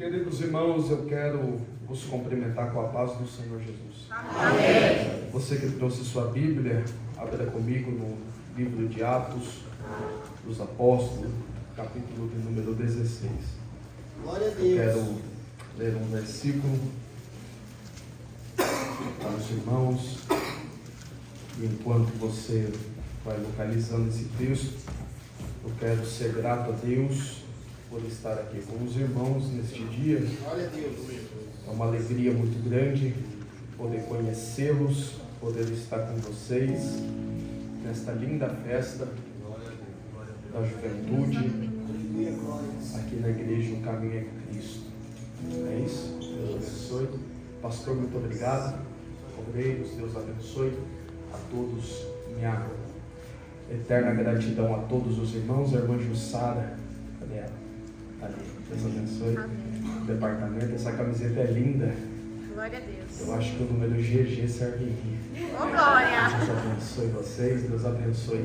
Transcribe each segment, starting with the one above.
Queridos irmãos, eu quero vos cumprimentar com a paz do Senhor Jesus. Amém. Você que trouxe sua Bíblia, abra comigo no livro de Atos dos Apóstolos, capítulo de número 16. Glória a Deus. Eu quero ler um versículo para os irmãos. E enquanto você vai localizando esse texto, eu quero ser grato a Deus por estar aqui com os irmãos neste dia. Glória a Deus. É uma alegria muito grande poder conhecê-los, poder estar com vocês nesta linda festa da juventude aqui na igreja O Caminho é Cristo. É isso? Deus abençoe. Pastor, muito obrigado. Obreiros, Deus abençoe a todos. Minha eterna gratidão a todos os irmãos. A irmã Jussara, cadê ela? Tá ali. Deus abençoe. O departamento, essa camiseta é linda. Glória a Deus. Eu acho que o número GG serve em mim. Ô, glória. Deus abençoe vocês, Deus abençoe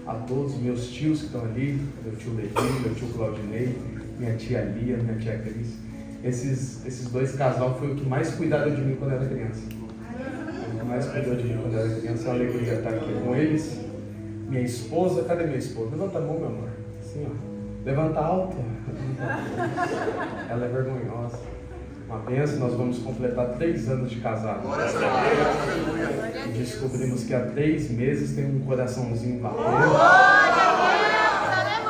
a todos meus tios que estão ali, meu tio Levi, meu tio Claudinei, minha tia Lia, minha tia Cris. Esses dois casal foi o que mais cuidaram de mim quando eu era criança. O que mais cuidou de mim quando eu era criança. É uma alegria estar aqui com eles. Minha esposa, cadê minha esposa? Levanta a mão, meu amor. Assim, ó. Levanta alto. Ela é vergonhosa. Uma bênção, nós vamos completar 3 anos de casado. E descobrimos que há 3 meses tem um coraçãozinho batendo. Glória a Deus.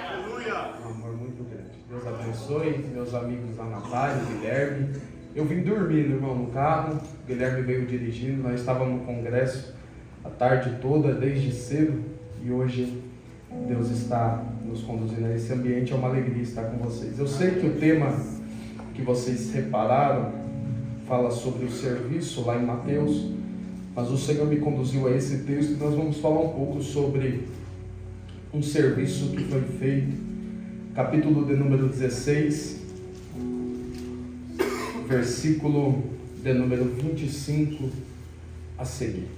Aleluia. Um amor muito grande. Deus abençoe meus amigos, a Natália, o Guilherme. Eu vim dormindo, irmão, no carro. O Guilherme veio dirigindo. Nós estávamos no congresso a tarde toda, desde cedo. E hoje Deus está nos conduzindo a esse ambiente. É uma alegria estar com vocês. Eu sei que o tema que vocês repararam fala sobre o serviço lá em Mateus, mas o Senhor me conduziu a esse texto e nós vamos falar um pouco sobre um serviço que foi feito, capítulo de número 16, versículo de número 25 a seguir.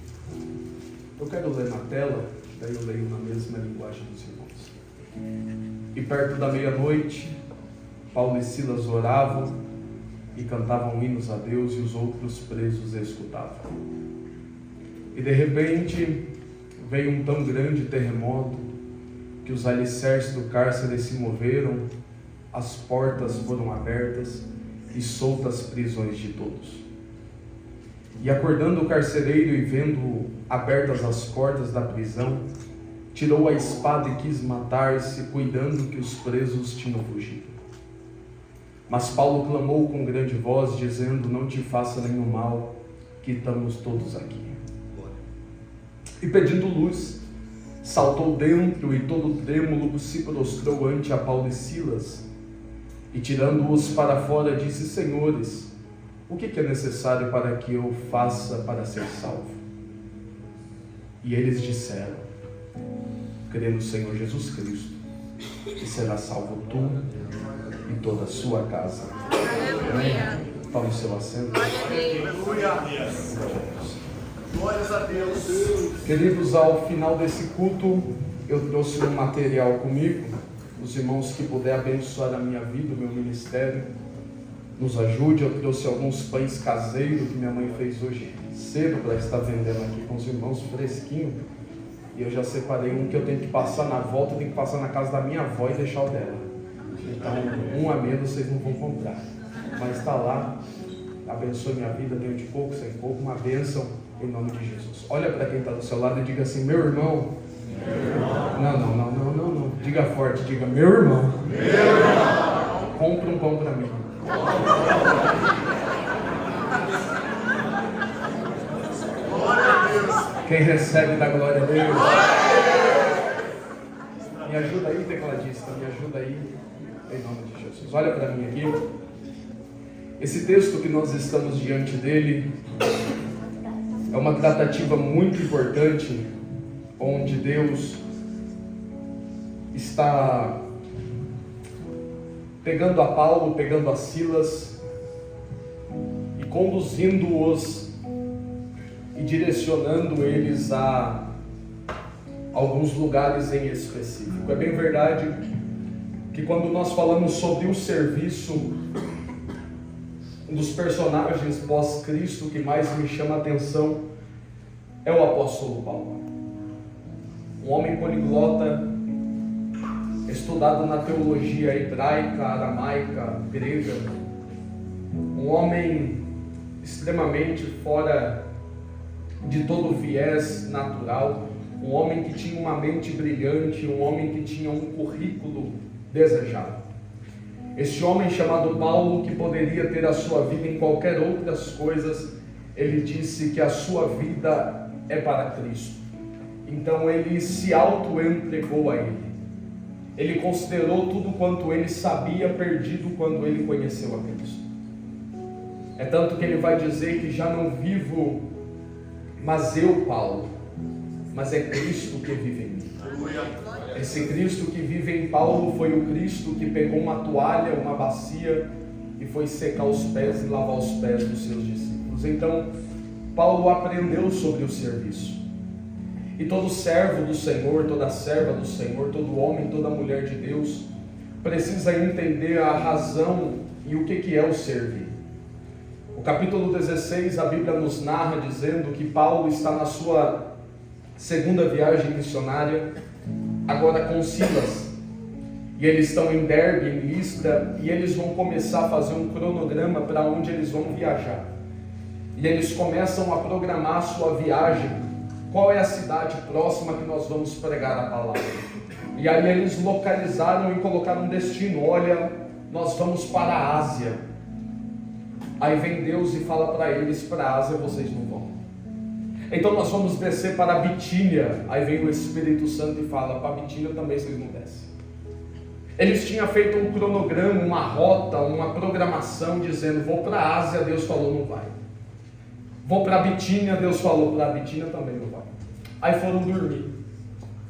Eu quero ler na tela, daí eu leio na mesma linguagem dos irmãos. E perto da meia-noite, Paulo e Silas oravam e cantavam hinos a Deus, e os outros presos escutavam. E de repente veio um tão grande terremoto que os alicerces do cárcere se moveram, as portas foram abertas e soltas as prisões de todos. E acordando o carcereiro e vendo abertas as portas da prisão, tirou a espada e quis matar-se, cuidando que os presos tinham fugido. Mas Paulo clamou com grande voz, dizendo: não te faça nenhum mal, que estamos todos aqui. E pedindo luz, saltou dentro e todo trêmulo se prostrou ante a Paulo e Silas. E tirando-os para fora, disse: senhores, o que é necessário para que eu faça para ser salvo? E eles disseram: crê no Senhor Jesus Cristo, e será salvo tu e toda a sua casa. Aleluia. Tome seu assento. Glória a Deus. Glórias a Deus. Queridos, ao final desse culto, eu trouxe um material comigo. Os irmãos que puder abençoar a minha vida, o meu ministério, nos ajude. Eu trouxe alguns pães caseiros que minha mãe fez hoje cedo para estar vendendo aqui com os irmãos, fresquinho. E eu já separei um que eu tenho que passar na volta, eu tenho que passar na casa da minha avó e deixar o dela. Então, um a menos vocês não vão comprar. Mas está lá. Abençoe minha vida, tenho de pouco, sem pouco, uma bênção em nome de Jesus. Olha para quem está do seu lado e diga assim: meu irmão. Não. Diga forte, diga: meu irmão. Compra um pão para mim. Quem recebe da glória a Deus. Me ajuda aí, tecladista, me ajuda aí, em nome de Jesus. Olha para mim aqui. Esse texto que nós estamos diante dele é uma tratativa muito importante, onde Deus está pegando a Paulo, pegando a Silas e conduzindo-os e direcionando eles a alguns lugares em específico. É bem verdade que quando nós falamos sobre o serviço Um dos personagens pós-Cristo que mais me chama a atenção é o apóstolo Paulo. Um homem poliglota, estudado na teologia hebraica, aramaica, grega. Um homem extremamente fora de todo viés natural. Um homem que tinha uma mente brilhante, um homem que tinha um currículo desejável. Este homem chamado Paulo, que poderia ter a sua vida em qualquer outras coisas, ele disse que a sua vida é para Cristo. Então ele se auto-entregou a Ele. Ele considerou tudo quanto ele sabia perdido quando ele conheceu a Cristo. É tanto que ele vai dizer que já não vivo, mas eu, Paulo, mas é Cristo que vive em mim. Esse Cristo que vive em Paulo foi o Cristo que pegou uma toalha, uma bacia e foi secar os pés e lavar os pés dos seus discípulos. Então, Paulo aprendeu sobre o serviço. E todo servo do Senhor, toda serva do Senhor, todo homem, toda mulher de Deus precisa entender a razão e o que é o servir. O capítulo 16, a Bíblia nos narra dizendo que Paulo está na sua segunda viagem missionária, agora com Silas, e eles estão em Derbe, em Listra, e eles vão começar a fazer um cronograma para onde eles vão viajar. E eles começam a programar a sua viagem. Qual é a cidade próxima que nós vamos pregar a palavra? E aí eles localizaram e colocaram um destino. Olha, nós vamos para a Ásia. Aí vem Deus e fala para eles: para a Ásia vocês não vão. Então nós vamos descer para a Bitínia. Aí vem o Espírito Santo e fala: para a Bitínia também vocês não descem. Eles tinham feito um cronograma, uma rota, uma programação, dizendo: vou para a Ásia. Deus falou: não vai. Vou para a Bitínia. Deus falou: para a Bitínia também não vai. Aí foram dormir.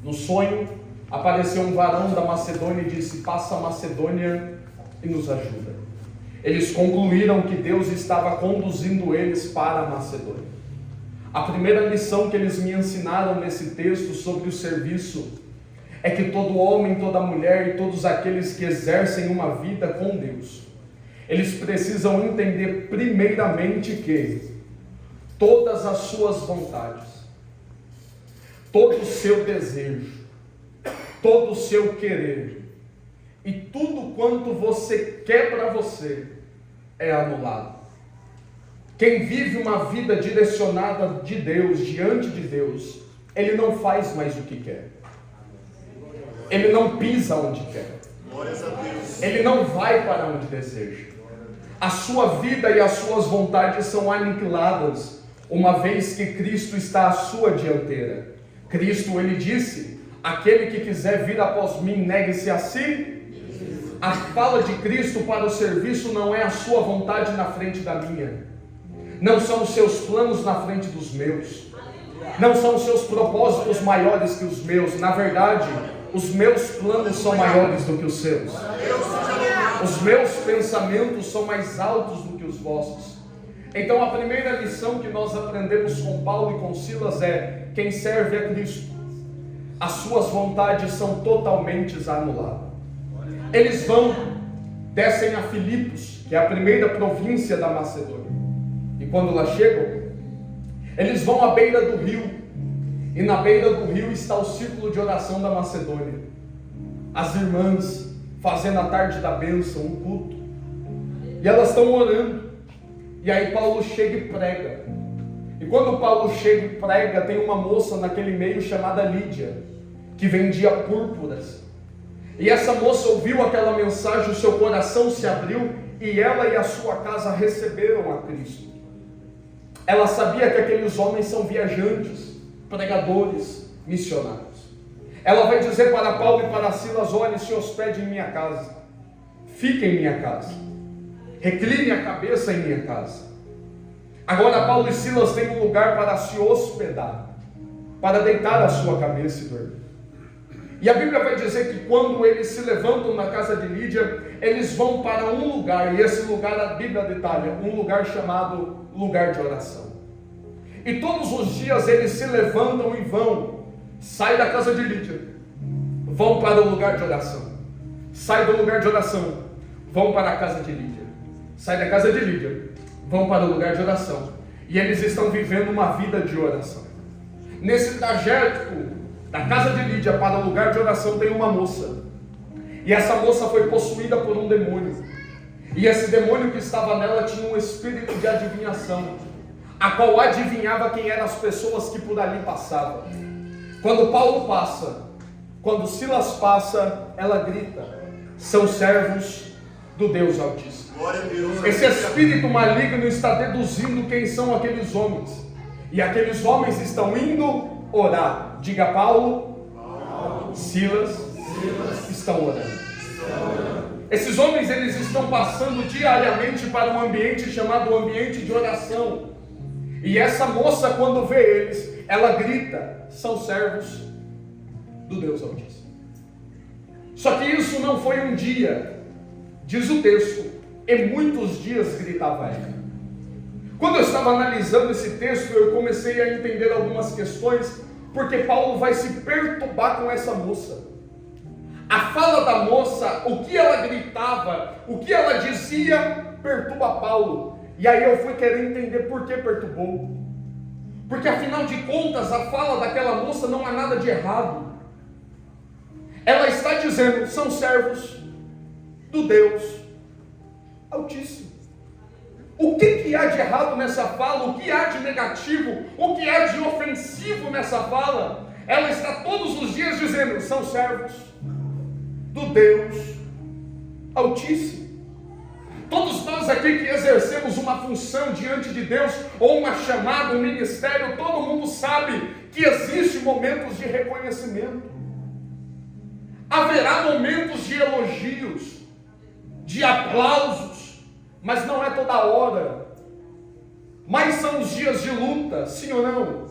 No sonho apareceu um varão da Macedônia e disse: passa a Macedônia e nos ajuda. Eles concluíram que Deus estava conduzindo eles para a Macedônia. A primeira lição que eles me ensinaram nesse texto sobre o serviço é que todo homem, toda mulher e todos aqueles que exercem uma vida com Deus, eles precisam entender primeiramente que todas as suas vontades, todo o seu desejo, todo o seu querer e tudo quanto você quer para você é anulado. Quem vive uma vida direcionada de Deus, diante de Deus, ele não faz mais o que quer. Ele não pisa onde quer. Ele não vai para onde deseja. A sua vida e as suas vontades são aniquiladas, uma vez que Cristo está à sua dianteira. Cristo, ele disse: aquele que quiser vir após mim, negue-se a si. A fala de Cristo para o serviço não é a sua vontade na frente da minha. Não são os seus planos na frente dos meus. Não são os seus propósitos maiores que os meus. Na verdade, os meus planos são maiores do que os seus. Os meus pensamentos são mais altos do que os vossos. Então a primeira lição que nós aprendemos com Paulo e com Silas é: quem serve a Cristo, as suas vontades são totalmente anuladas. Eles descem a Filipos, que é a primeira província da Macedônia. E quando lá chegam, eles vão à beira do rio. E na beira do rio está o círculo de oração da Macedônia. As irmãs fazendo a tarde da bênção, um culto. E elas estão orando. E aí Paulo chega e prega. E quando Paulo chega e prega, tem uma moça naquele meio chamada Lídia, que vendia púrpuras. E essa moça ouviu aquela mensagem, o seu coração se abriu, e ela e a sua casa receberam a Cristo. Ela sabia que aqueles homens são viajantes, pregadores, missionários. Ela vai dizer para Paulo e para Silas: olhe, se hospede em minha casa, fique em minha casa, recline a cabeça em minha casa. Agora Paulo e Silas têm um lugar para se hospedar, para deitar a sua cabeça e dormir. E a Bíblia vai dizer que quando eles se levantam na casa de Lídia, eles vão para um lugar, e esse lugar a Bíblia detalha, um lugar chamado lugar de oração. E todos os dias eles se levantam e saem da casa de Lídia, vão para o lugar de oração, saem do lugar de oração, vão para a casa de Lídia, saem da casa de Lídia, vão para o lugar de oração. E eles estão vivendo uma vida de oração. Nesse trajeto da casa de Lídia para o lugar de oração tem uma moça. E essa moça foi possuída por um demônio. E esse demônio que estava nela tinha um espírito de adivinhação, a qual adivinhava quem eram as pessoas que por ali passavam. Quando Paulo passa, quando Silas passa, ela grita: são servos do Deus Altíssimo. Glória a Deus. Esse espírito maligno está deduzindo quem são aqueles homens. E aqueles homens estão indo orar. Diga: Paulo, Silas estão orando. Esses homens, eles estão passando diariamente para um ambiente chamado ambiente de oração. E essa moça, quando vê eles, ela grita: são servos do Deus Altíssimo. Só que isso não foi um dia, diz o texto, e muitos dias gritava ela. Quando eu estava analisando esse texto, eu comecei a entender algumas questões, porque Paulo vai se perturbar com essa moça. A fala da moça, o que ela gritava, o que ela dizia, perturba Paulo. E aí eu fui querer entender por que perturbou. Porque afinal de contas, a fala daquela moça não há nada de errado. Ela está dizendo: são servos do Deus Altíssimo. O que há de errado nessa fala? O que há de negativo? O que há de ofensivo nessa fala? Ela está todos os dias dizendo: são servos do Deus Altíssimo. Todos nós aqui que exercemos uma função diante de Deus, ou uma chamada, um ministério, todo mundo sabe que existem momentos de reconhecimento. Haverá momentos de elogios, de aplausos, mas não é toda hora. Mas são os dias de luta, sim ou não?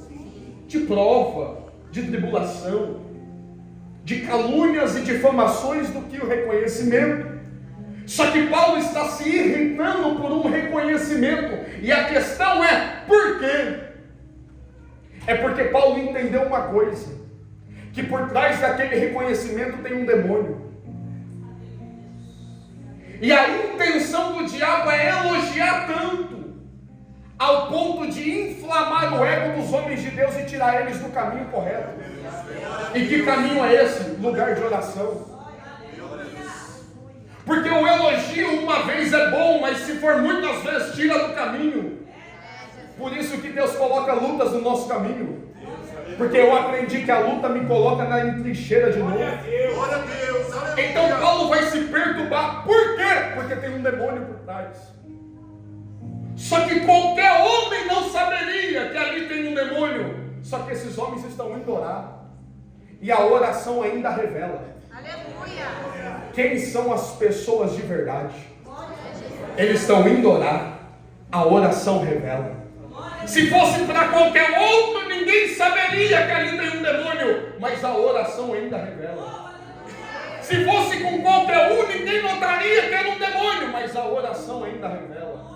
De prova, de tribulação, de calúnias e difamações do que o reconhecimento. Só que Paulo está se irritando por um reconhecimento. E a questão é: por quê? É porque Paulo entendeu uma coisa: que por trás daquele reconhecimento tem um demônio. E a intenção do diabo é elogiar tanto, ao ponto de inflamar o ego dos homens de Deus e tirar eles do caminho correto. E que caminho é esse? Lugar de oração. Porque o elogio uma vez é bom, mas se for muitas vezes, tira do caminho. Por isso que Deus coloca lutas no nosso caminho. Porque eu aprendi que a luta me coloca na trincheira de novo. Glória a Deus. Então Paulo vai se perturbar. Por quê? Porque tem um demônio por trás. Só que qualquer homem não saberia que ali tem um demônio. Só que esses homens estão indo orar. E a oração ainda revela. Aleluia. Quem são as pessoas de verdade? Eles estão indo orar. A oração revela. Se fosse para qualquer outro, ninguém saberia que ali tem um demônio. Mas a oração ainda revela. Se fosse com qualquer um, ninguém notaria que era um demônio. Mas a oração ainda revela.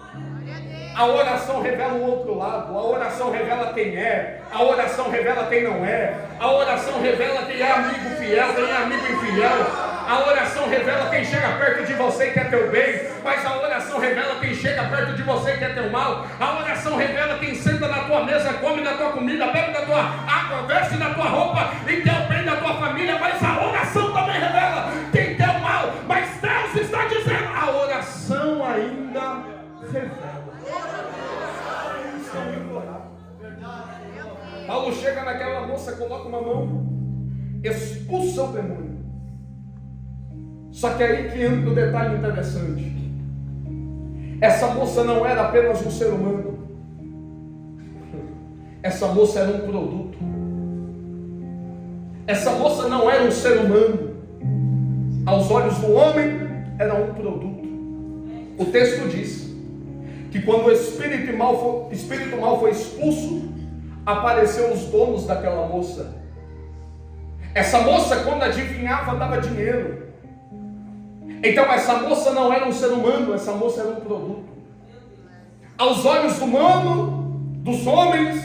A oração revela o outro lado. A oração revela quem é. A oração revela quem não é. A oração revela quem é amigo fiel, quem é amigo infiel. A oração revela quem chega perto de você e quer teu bem. Mas a oração revela quem chega perto de você e quer teu mal. A oração revela quem senta na tua mesa, come da tua comida, bebe da tua água, veste da tua roupa e quer o bem da tua família. Mas a oração também revela quem quer o mal. Mas Deus está dizendo: a oração ainda revela. Paulo chega naquela moça, coloca uma mão, expulsa o demônio. Só que aí que entra o detalhe interessante. Essa moça não era apenas um ser humano. Essa moça era um produto. Essa moça não era um ser humano. Aos olhos do homem, era um produto. O texto diz que quando o espírito mal foi expulso, apareceu os donos daquela moça. Essa moça, quando adivinhava, dava dinheiro. Então essa moça não era um ser humano, essa moça era um produto. Aos olhos humanos, dos homens,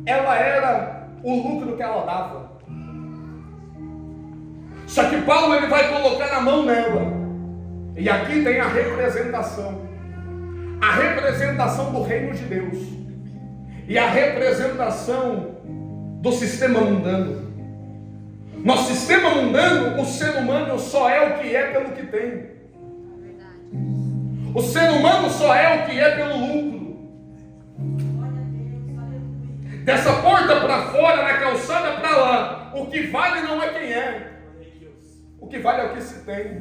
ela era o lucro que ela dava. Só que Paulo, ele vai colocar a mão nela. E aqui tem a representação. a representação do reino de Deus e a representação do sistema mundano. No sistema mundano, o ser humano só é o que é pelo que tem. O ser humano só é o que é pelo lucro. Dessa porta para fora, na calçada para lá, o que vale não é quem é. O que vale é o que se tem.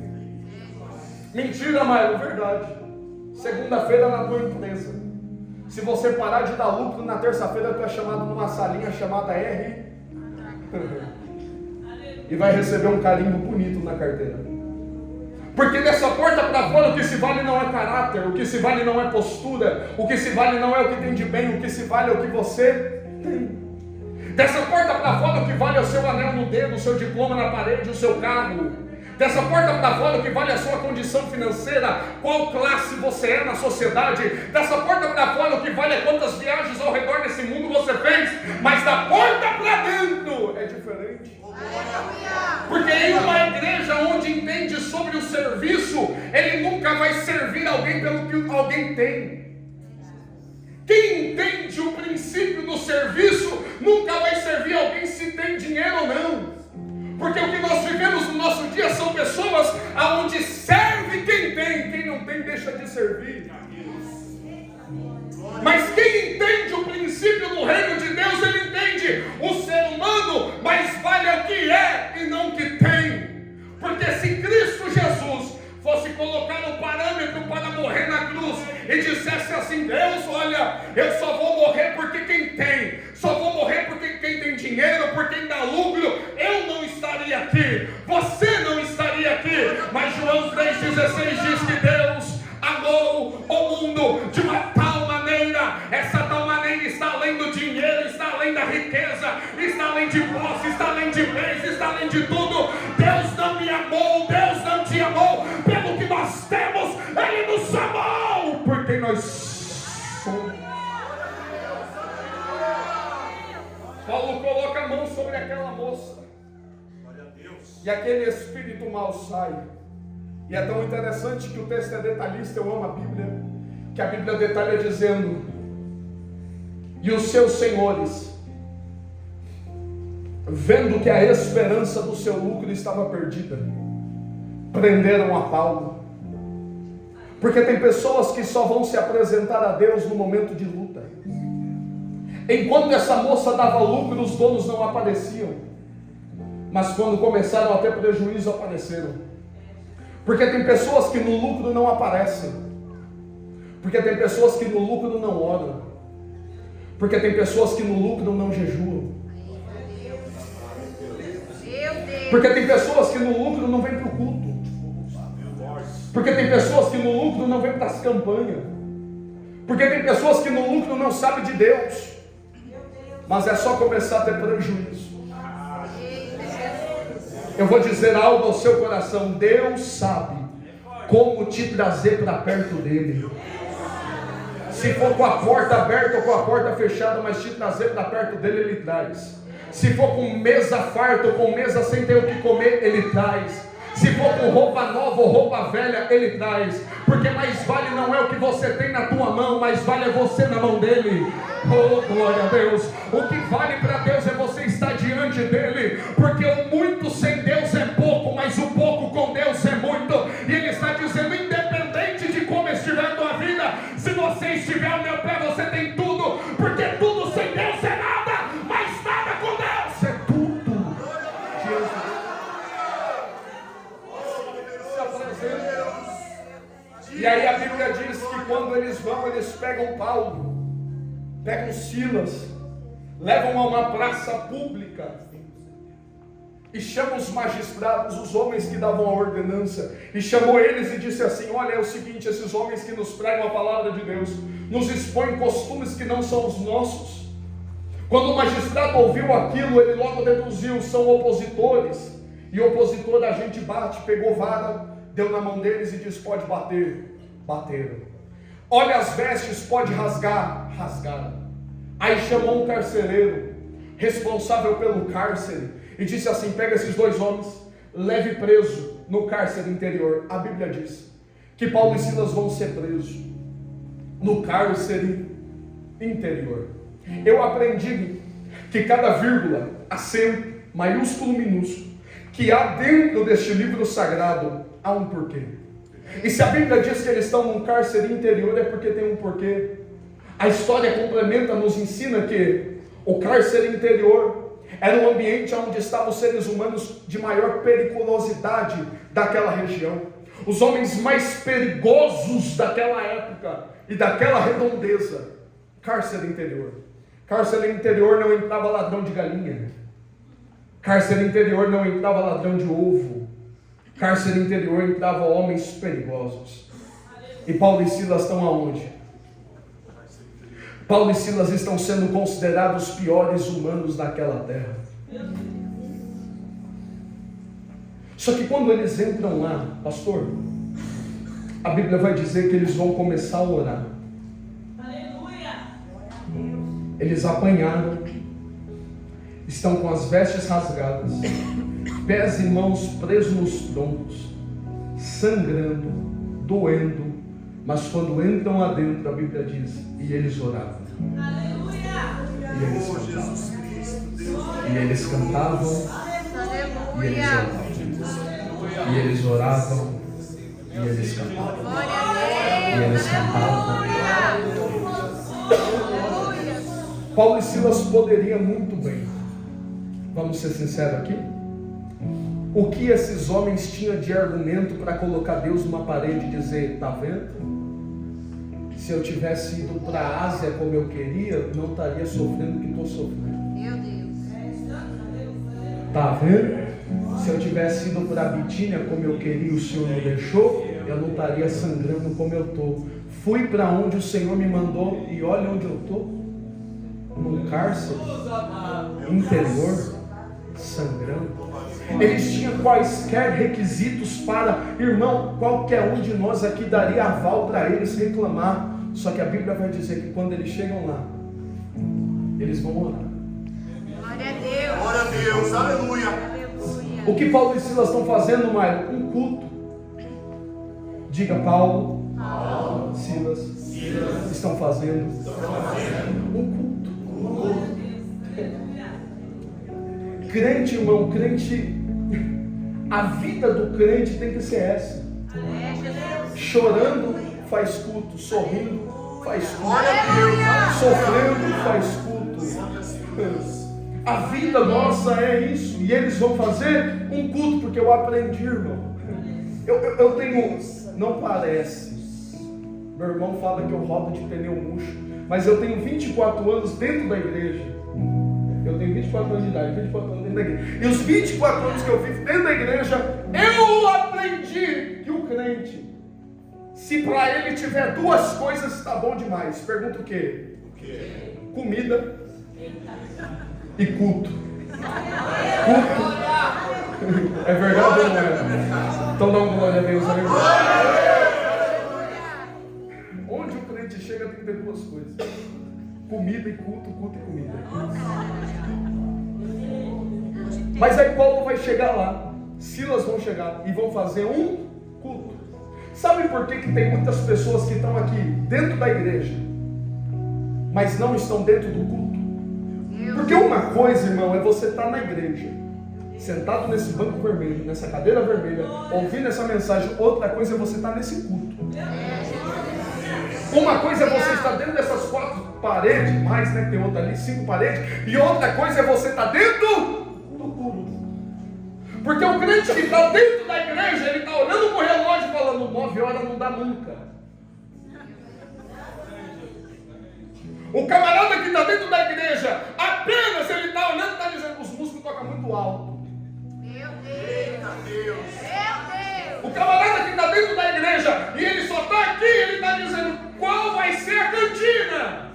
Mentira, Maio, verdade. Segunda-feira na tua empresa, se você parar de dar lucro, na terça-feira tu é chamado numa salinha chamada R e vai receber um carimbo bonito na carteira. Porque dessa porta para fora o que se vale não é caráter, o que se vale não é postura, o que se vale não é o que tem de bem, o que se vale é o que você tem. Dessa porta para fora o que vale é o seu anel no dedo, o seu diploma na parede, o seu carro. Dessa porta para fora o que vale é a sua condição financeira, qual classe você é na sociedade. Dessa porta para fora o que vale é quantas viagens ao redor desse mundo você fez. Mas da porta para dentro é diferente. Porque em uma igreja onde entende sobre o serviço, ele nunca vai servir alguém pelo que alguém tem. Quem entende o princípio do serviço nunca vai servir alguém se tem dinheiro ou não. Porque o que nós vivemos no nosso dia são pessoas aonde serve quem não tem deixa de servir. Mas quem entende o princípio do reino de Deus, ele entende o ser humano, mas vale o que é e não o que tem. Porque se Cristo Jesus fosse colocar um parâmetro para morrer na cruz e dissesse assim: Deus, olha, eu só vou morrer porque quem tem, só vou morrer porque quem tem dinheiro, por quem dá lucro, eu não estaria aqui, você não estaria aqui. Mas João 3,16 diz que Deus amou o mundo de uma tal maneira, essa tal maneira está além do dinheiro, está além da riqueza, está além de posse, está além de bens, está além de tudo. Deus não me amou, Deus não te amou pelo que nós temos, Ele nos amou por quem nós somos. Paulo coloca a mão sobre aquela moça e aquele espírito mal sai. E é tão interessante que o texto é detalhista, eu amo a Bíblia, que a Bíblia detalha dizendo: e os seus senhores, vendo que a esperança do seu lucro estava perdida, prenderam a Paulo. Porque tem pessoas que só vão se apresentar a Deus no momento de luta. Enquanto essa moça dava lucro, os donos não apareciam, mas quando começaram a ter prejuízo, apareceram. Porque tem pessoas que no lucro não aparecem, porque tem pessoas que no lucro não oram, porque tem pessoas que no lucro não jejuam, porque tem pessoas que no lucro não vêm para o culto, porque tem pessoas que no lucro não vêm para as campanhas, porque tem pessoas que no lucro não sabem de Deus, mas é só começar a ter prejuízo. Eu vou dizer algo ao seu coração: Deus sabe como te trazer para perto dele. Se for com a porta aberta ou com a porta fechada, mas te trazer para perto dele, ele traz. Se for com mesa farta ou com mesa sem ter o que comer, ele traz. Se for com roupa nova ou roupa velha, ele traz. Porque mais vale não é o que você tem na tua mão, mais vale é você na mão dele. Oh, glória a Deus. O que vale para Deus é você estar diante dele. Porque o muito sem Deus é pouco, mas o pouco com Deus é muito. E ele está dizendo: independente de como estiver a tua vida, se você estiver ao meu pé, você tem tudo. Porque tudo sem Deus é nada, mas nada com Deus é tudo. E aí a Bíblia diz que quando eles vão, eles pegam Paulo, pegam Silas, levam a uma praça pública e chamam os magistrados, os homens que davam a ordenança, e chamou eles e disse assim: olha, é o seguinte, esses homens que nos pregam a palavra de Deus nos expõem costumes que não são os nossos. Quando o magistrado ouviu aquilo, ele logo deduziu: são opositores, e opositor a gente bate. Pegou vara, deu na mão deles e disse: pode bater. Bateram. Olha as vestes, pode rasgar. Rasgaram. Aí chamou um carcereiro, responsável pelo cárcere, e disse assim: pega esses dois homens, leve preso no cárcere interior. A Bíblia diz que Paulo e Silas vão ser presos. no cárcere interior. Eu aprendi que cada vírgula, acento, maiúsculo, minúsculo, que há dentro deste livro sagrado, há um porquê. E se a Bíblia diz que eles estão num cárcere interior, é porque tem um porquê. A história complementa, nos ensina que o cárcere interior era um ambiente onde estavam os seres humanos de maior periculosidade daquela região. Os homens mais perigosos daquela época e daquela redondeza. Cárcere interior. Cárcere interior não entrava ladrão de galinha. Cárcere interior não entrava ladrão de ovo. Cárcere interior entrava homens perigosos. E Paulo e Silas estão aonde? Paulo e Silas estão sendo considerados os piores humanos daquela terra. Só que quando eles entram lá, pastor, a Bíblia vai dizer que eles vão começar a orar. Aleluia! Eles apanharam, estão com as vestes rasgadas, pés e mãos presos nos troncos, sangrando, doendo, mas quando entram lá dentro, a Bíblia diz, e eles oravam. Aleluia! E eles cantavam. E eles cantavam. E eles oravam. E eles cantavam. E eles cantavam. Paulo e Silas poderiam muito bem, vamos ser sinceros aqui, o que esses homens tinham de argumento para colocar Deus numa parede e dizer, tá vendo? Se eu tivesse ido para a Ásia como eu queria, não estaria sofrendo o que estou sofrendo. Meu Deus. Tá vendo? Se eu tivesse ido para a Bitínia como eu queria, o Senhor me deixou, eu não estaria sangrando como eu estou. Fui para onde o Senhor me mandou e olha onde eu estou. Num cárcere interior, sangrando. Eles tinham quaisquer requisitos para, irmão, qualquer um de nós aqui daria aval para eles reclamar. Só que a Bíblia vai dizer que quando eles chegam lá, eles vão orar. Glória a Deus. Glória a Deus, aleluia. Aleluia. O que Paulo e Silas estão fazendo, Maio? Um culto. Diga, Paulo, Silas, estão fazendo um culto. Crente, irmão, crente, a vida do crente tem que ser essa. Chorando faz culto, sorrindo faz culto, sofrendo faz culto. A vida nossa é isso. E eles vão fazer um culto, porque eu aprendi, irmão. Eu tenho, não parece, meu irmão fala que eu rodo de pneu murcho, mas eu tenho 24 anos dentro da igreja. Eu tenho 24 anos de idade, 24 anos dentro da igreja. E os 24 anos que eu vivo dentro da igreja, eu aprendi que o crente, se para ele tiver duas coisas, está bom demais. Pergunta o quê? Comida e culto. Culto. É verdade ou não é? Então dá uma glória a Deus, aleluia. Onde o crente chega tem que ter duas coisas: comida e culto, culto e comida. Mas aí Paulo vai chegar lá, Silas vão chegar e vão fazer um culto. Sabe por que tem muitas pessoas que estão aqui dentro da igreja, mas não estão dentro do culto? Porque uma coisa, irmão, é você estar na igreja, sentado nesse banco vermelho, nessa cadeira vermelha, ouvindo essa mensagem. Outra coisa é você estar nesse culto. Uma coisa é você estar dentro dessas 4 paredes, mais, né? Tem outra ali, 5 paredes. E outra coisa é você estar dentro do culto. Porque o crente que está dentro da igreja, ele está olhando para o relógio e falando, 9 horas não dá nunca. O camarada que está dentro da igreja, apenas ele está olhando e está dizendo, os músicos tocam muito alto. Meu Deus. O camarada que está dentro da igreja e ele só está aqui, ele está dizendo, qual vai ser a cantina?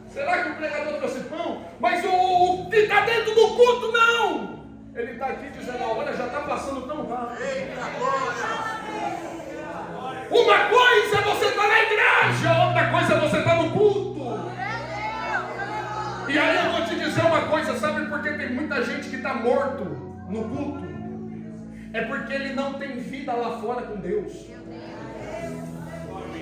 Será que o pregador trouxe pão? Mas o que está dentro do culto, não! Ele está aqui dizendo, a hora já está passando tão rápido. Uma coisa é você estar na igreja, outra coisa é você estar no culto. E aí eu vou te dizer uma coisa, sabe por que tem muita gente que está morto no culto? É porque ele não tem vida lá fora com Deus.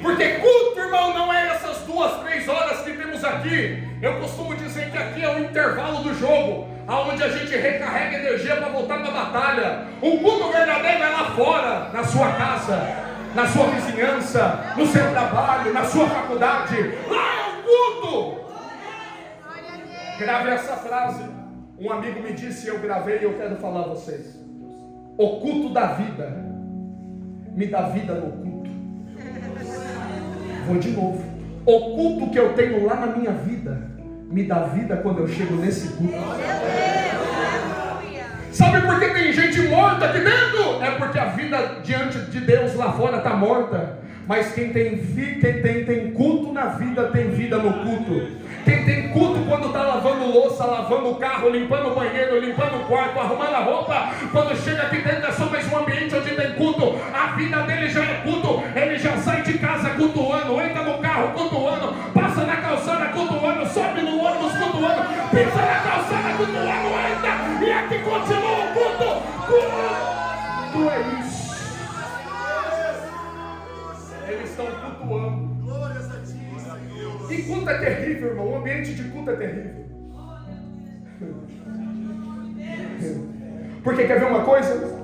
Porque culto, irmão, não é essas 2, 3 horas que temos aqui, eu costumo dizer que aqui é o intervalo do jogo, aonde a gente recarrega energia para voltar para a batalha. O culto verdadeiro é lá fora, na sua casa, na sua vizinhança, no seu trabalho, na sua faculdade. Lá é o culto. Grave essa frase. Um amigo me disse, eu gravei e eu quero falar a vocês. O culto da vida me dá vida no culto. Vou de novo. O culto que eu tenho lá na minha vida me dá vida quando eu chego nesse culto. Sabe por que tem gente morta aqui dentro? É porque a vida diante de Deus lá fora está morta. Mas quem tem culto na vida tem vida no culto. Quem tem culto quando está lavando louça, lavando o carro, limpando o banheiro, limpando o quarto, arrumando a roupa, quando chega aqui dentro é só mais um ambiente onde tem culto. A vida dele já é culto. Ele já sai de casa cultuando, entra no carro cultuando, passa na calçada cultuando, sobe no ônibus cultuando, pisa na calçada cultuando, entra, e aqui continua o culto. Culto é isso. Eles estão cultuando. E culto é terrível, irmão. O ambiente de culto é terrível. Porque quer ver uma coisa?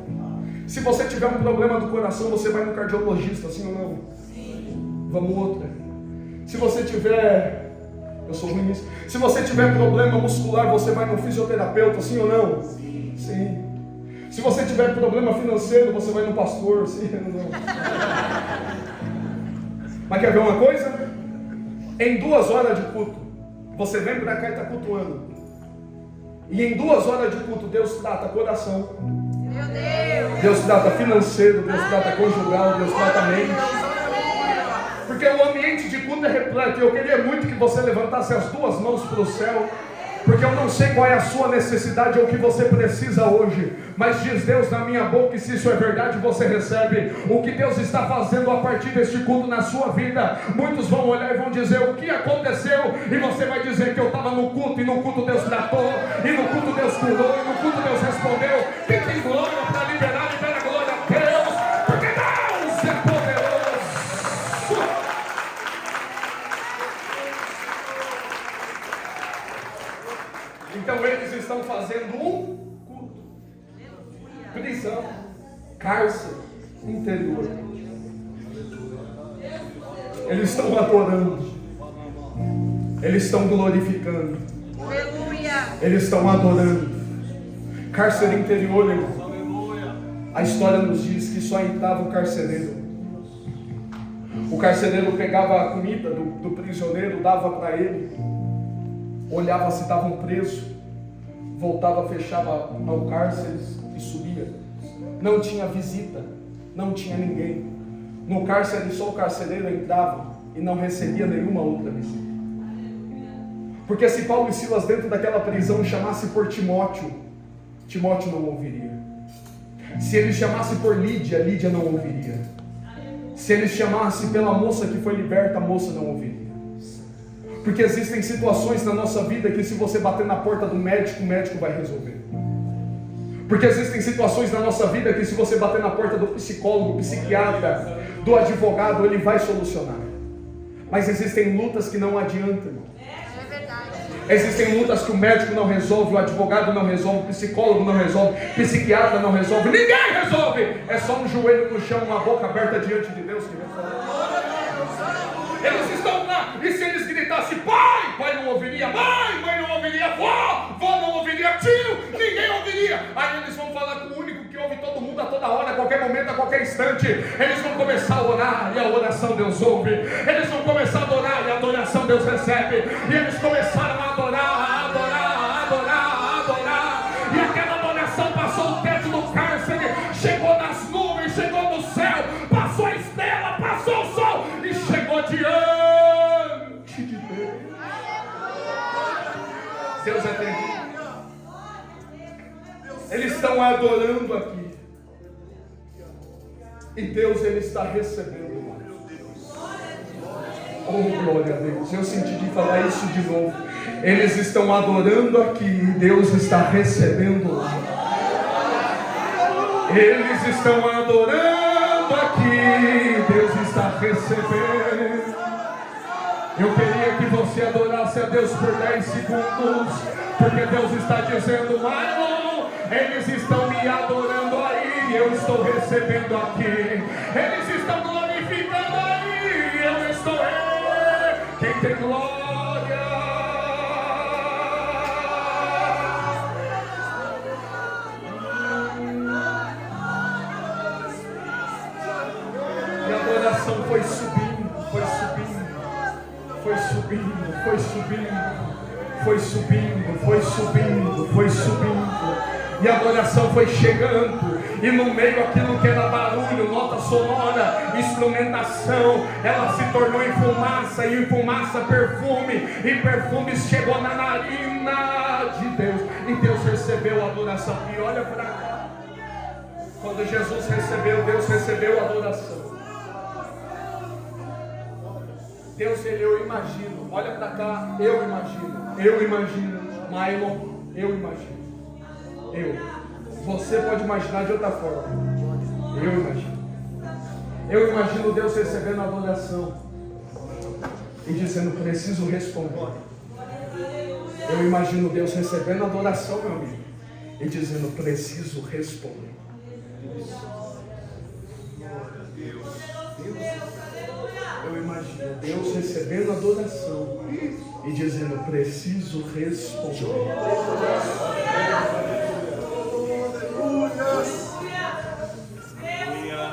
Se você tiver um problema do coração, você vai no cardiologista, sim ou não? Sim. Vamos outra. Se você tiver... Eu sou ruim nisso. Se você tiver problema muscular, você vai no fisioterapeuta, sim ou não? Sim. Sim. Se você tiver problema financeiro, você vai no pastor, sim ou não? Mas quer ver uma coisa? Em 2 horas de culto, você vem para cá e está cultuando. E em 2 horas de culto, Deus trata coração. Meu Deus. Deus trata financeiro, Deus trata conjugal, Deus trata mente. Porque o ambiente de culto é repleto. E eu queria muito que você levantasse as 2 mãos para o céu. Porque eu não sei qual é a sua necessidade ou o que você precisa hoje. Mas diz Deus na minha boca, e se isso é verdade, você recebe o que Deus está fazendo a partir deste culto na sua vida. Muitos vão olhar e vão dizer o que aconteceu, e você vai dizer que eu estava no culto, e no culto Deus tratou, e no culto Deus curou, e no culto Deus respondeu. Quem tem glória para liberar, libera a glória a Deus, porque Deus é poderoso. Então eles estão fazendo um culto. Prisão, cárcere interior. Eles estão adorando. Eles estão glorificando. Aleluia. Eles estão adorando. Cárcere interior, irmão. A história nos diz que só entrava o carcereiro. O carcereiro pegava a comida do prisioneiro, dava para ele, olhava se estavam presos, voltava, fechava ao cárcere e subia. Não tinha visita, não tinha ninguém. No cárcere só o carcereiro entrava e não recebia nenhuma outra visita. Porque se Paulo e Silas dentro daquela prisão chamasse por Timóteo, Timóteo não ouviria. Se ele chamasse por Lídia, Lídia não ouviria. Se ele chamasse pela moça que foi liberta, a moça não ouviria. Porque existem situações na nossa vida que se você bater na porta do médico, o médico vai resolver. Porque existem situações na nossa vida que se você bater na porta do psicólogo, psiquiatra, do advogado, ele vai solucionar. Mas existem lutas que não adiantam, irmão. É verdade. Existem lutas que o médico não resolve, o advogado não resolve, o psicólogo não resolve, o psiquiatra não resolve, ninguém resolve. É só um joelho no chão, uma boca aberta diante de Deus que resolve. Eles estão lá, e se eles gritassem pai, pai não ouviria, mãe não ouviria, vó não ouviria, tio, ninguém ouviria. Aí eles vão falar com o único que ouve todo mundo a toda hora, a qualquer momento, a qualquer instante. Eles vão começar a orar e a oração Deus ouve. Eles vão começar a adorar e a adoração Deus recebe. E eles começaram a adorar. E aquela adoração passou o teto do cárcere, chegou nas nuvens, chegou no céu, passou a estrela, passou o sol e chegou diante de Deus. Deus é terrível. Eles estão adorando aqui. E Deus, Ele está recebendo. Oh, glória a Deus. Eu senti de falar isso de novo. Eles estão adorando aqui e Deus está recebendo lá. Eles estão adorando aqui, Deus está recebendo. Eu queria que você adorasse a Deus por 10 segundos, porque Deus está dizendo, Marlon, eles estão me adorando aí, eu estou recebendo aqui. Eles estão glorificando aí, eu estou aí. Quem tem glória? E a adoração foi subindo, foi subindo. Foi subindo, foi subindo, foi subindo, foi subindo, foi subindo, e a adoração foi chegando, e no meio aquilo que era barulho, nota sonora, instrumentação, ela se tornou em fumaça, e em fumaça perfume, e perfume chegou na narina de Deus, e Deus recebeu a adoração. E olha para cá, quando Jesus recebeu, Deus recebeu a adoração. Deus, eu imagino, olha para cá, eu imagino, Mailon, eu imagino, você pode imaginar de outra forma, eu imagino Deus recebendo a adoração e dizendo, preciso responder. Eu imagino Deus recebendo a adoração, meu amigo, e dizendo, preciso responder. Eu imagino Deus recebendo a adoração e dizendo, preciso responder.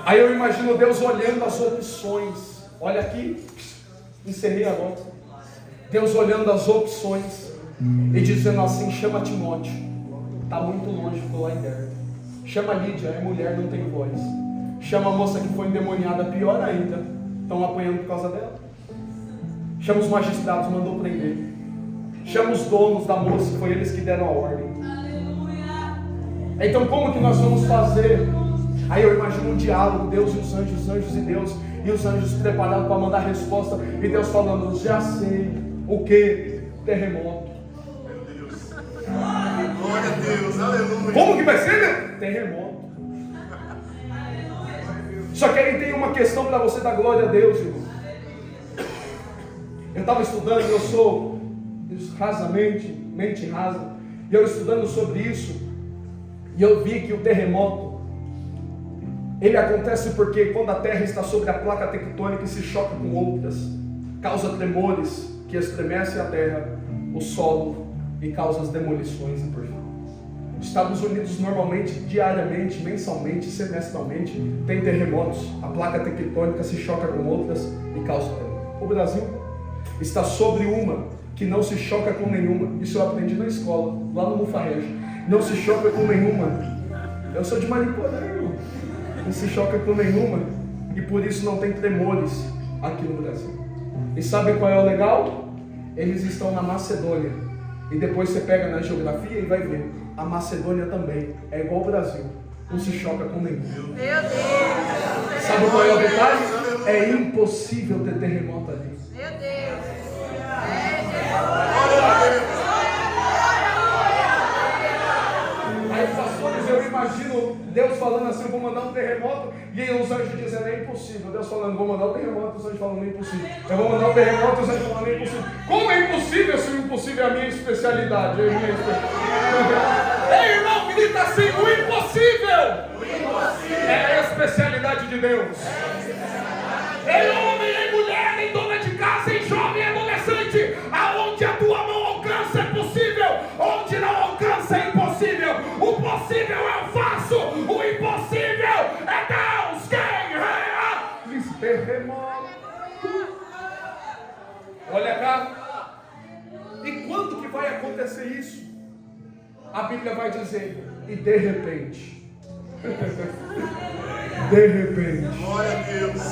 Aí eu imagino Deus olhando as opções. Olha aqui, encerrei agora. Deus olhando as opções e dizendo assim, chama Timóteo. Está muito longe, ficou lá em Derbe. Chama Lídia, é mulher, não tem voz. Chama a moça que foi endemoniada, pior ainda. Estão apanhando por causa dela. Chama os magistrados, mandou prender. Chama os donos da moça, foi eles que deram a ordem. Então como que nós vamos fazer? Aí eu imagino um diálogo, Deus e os anjos e Deus, e os anjos preparados para mandar a resposta, e Deus falando, já sei, o que? Terremoto. Glória a Deus, aleluia. Como que vai ser, meu? Terremoto. Só que aí tem uma questão para você dar glória a Deus, irmão. Eu estava estudando, eu sou mente rasa, e eu estudando sobre isso, e eu vi que o terremoto, ele acontece porque quando a terra está sobre a placa tectônica e se choca com outras, causa tremores que estremecem a terra, o solo, e causa as demolições e por fim. Estados Unidos normalmente, diariamente, mensalmente, semestralmente, tem terremotos. A placa tectônica se choca com outras e causa terremoto. O Brasil está sobre uma que não se choca com nenhuma. Isso eu aprendi na escola, lá no Mufarrejo. Não se choca com nenhuma. Eu sou de Mariporã, irmão. Não se choca com nenhuma. E por isso não tem tremores aqui no Brasil. E sabe qual é o legal? Eles estão na Macedônia. E depois você pega na geografia e vai ver. A Macedônia também é igual ao Brasil. Não se choca com nenhum. Meu Deus. Sabe qual é o detalhe? É impossível ter terremoto ali. Meu Deus. Aí, pastores, eu imagino Deus falando assim, eu vou mandar um terremoto, e aí os anjos dizendo, é impossível. Deus falando, vou mandar um terremoto, os anjos falando, é impossível. Eu vou mandar um terremoto, os anjos falando, é impossível. Como é impossível se o impossível é a minha especialidade? Ei, irmão, grita assim, o impossível é a especialidade de Deus. Ei, homem, ei, mulher, em dona de casa, em jovem, em adolescente, aonde a tua mão alcança é possível, onde não alcança é impossível. O possível eu faço, o impossível é Deus quem realiza. Terremoto. Olha cá. E quando que vai acontecer isso? A Bíblia vai dizer, e de repente. De repente. Glória a Deus.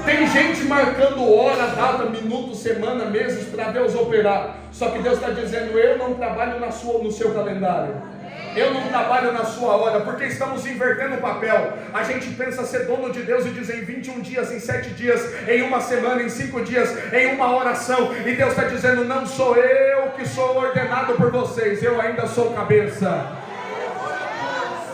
Tem gente marcando hora, data, minuto, semana, meses para Deus operar. Só que Deus está dizendo, eu não trabalho no seu calendário. Eu não trabalho na sua hora, porque estamos invertendo o papel. A gente pensa ser dono de Deus e diz em 21 dias, em 7 dias, em uma semana, em 5 dias, em uma oração. E Deus está dizendo, não sou eu que sou ordenado por vocês, eu ainda sou cabeça.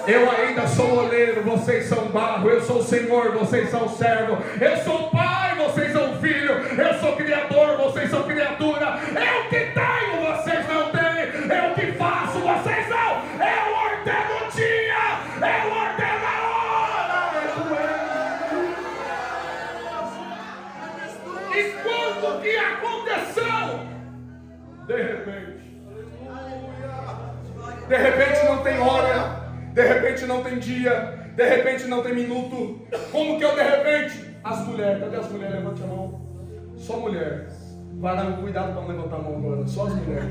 Eu ainda sou oleiro, vocês são barro. Eu sou o Senhor, vocês são servo. Eu sou pai, vocês são filho. Eu sou criador, vocês criatura. Eu que tenho, vocês não têm. Eu que faço, vocês não. Eu ordeno o dia, eu ordeno a hora. E quando que aconteceu? De repente não tem hora, de repente não tem dia, de repente não tem minuto. Como que é o de repente? As mulheres, cadê as mulheres? Levante a mão. Só mulher. Varão, cuidado para não levantar a mão agora. Só as mulheres.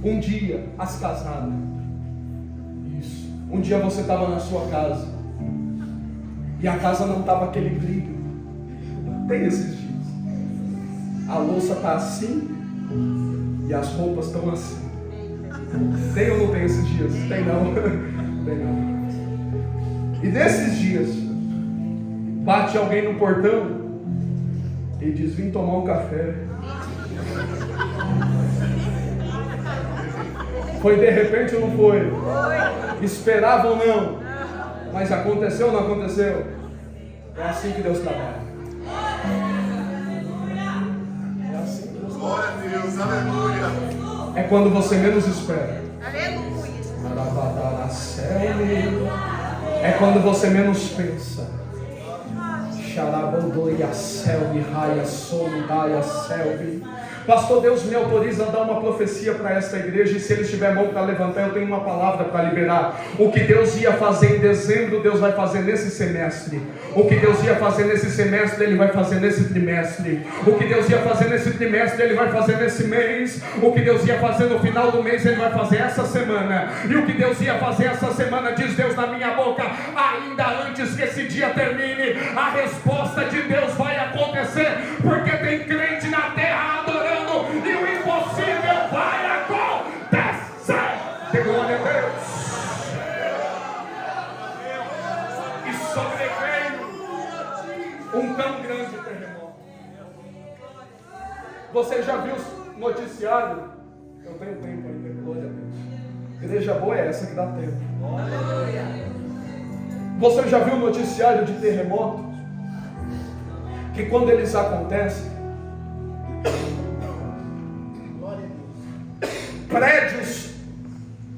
Um dia, as casadas. Isso. Um dia você estava na sua casa e a casa não estava aquele brilho. Tem esses dias. A louça está assim e as roupas estão assim. Tem ou não tem esses dias? Tem não. Tem não. E desses dias, bate alguém no portão e diz: vim tomar um café. Foi de repente ou não foi? Esperava ou não? Mas aconteceu ou não aconteceu? É assim que Deus trabalha. É assim que Deus trabalha. Glória a Deus, aleluia. É quando você menos espera. Aleluia. É quando você menos pensa. Xarabodoia selvi, raia solidaia selvi. Pastor, Deus me autoriza a dar uma profecia para esta igreja, e se Ele tiver mão para levantar, eu tenho uma palavra para liberar. O que Deus ia fazer em dezembro, Deus vai fazer nesse semestre. O que Deus ia fazer nesse semestre, Ele vai fazer nesse trimestre. O que Deus ia fazer nesse trimestre, Ele vai fazer nesse mês. O que Deus ia fazer no final do mês, Ele vai fazer essa semana. E o que Deus ia fazer essa semana, diz Deus na minha boca, ainda antes que esse dia termine, a resposta de Deus vai acontecer, porque tem crente na terra adorando, e o impossível vai acontecer. De glória a Deus. E sobreveio um tão grande terremoto. Você já viu o noticiário? Eu tenho tempo ainda, glória a Deus. Igreja boa é essa que dá tempo. Você já viu o noticiário de terremotos? Que quando eles acontecem, prédios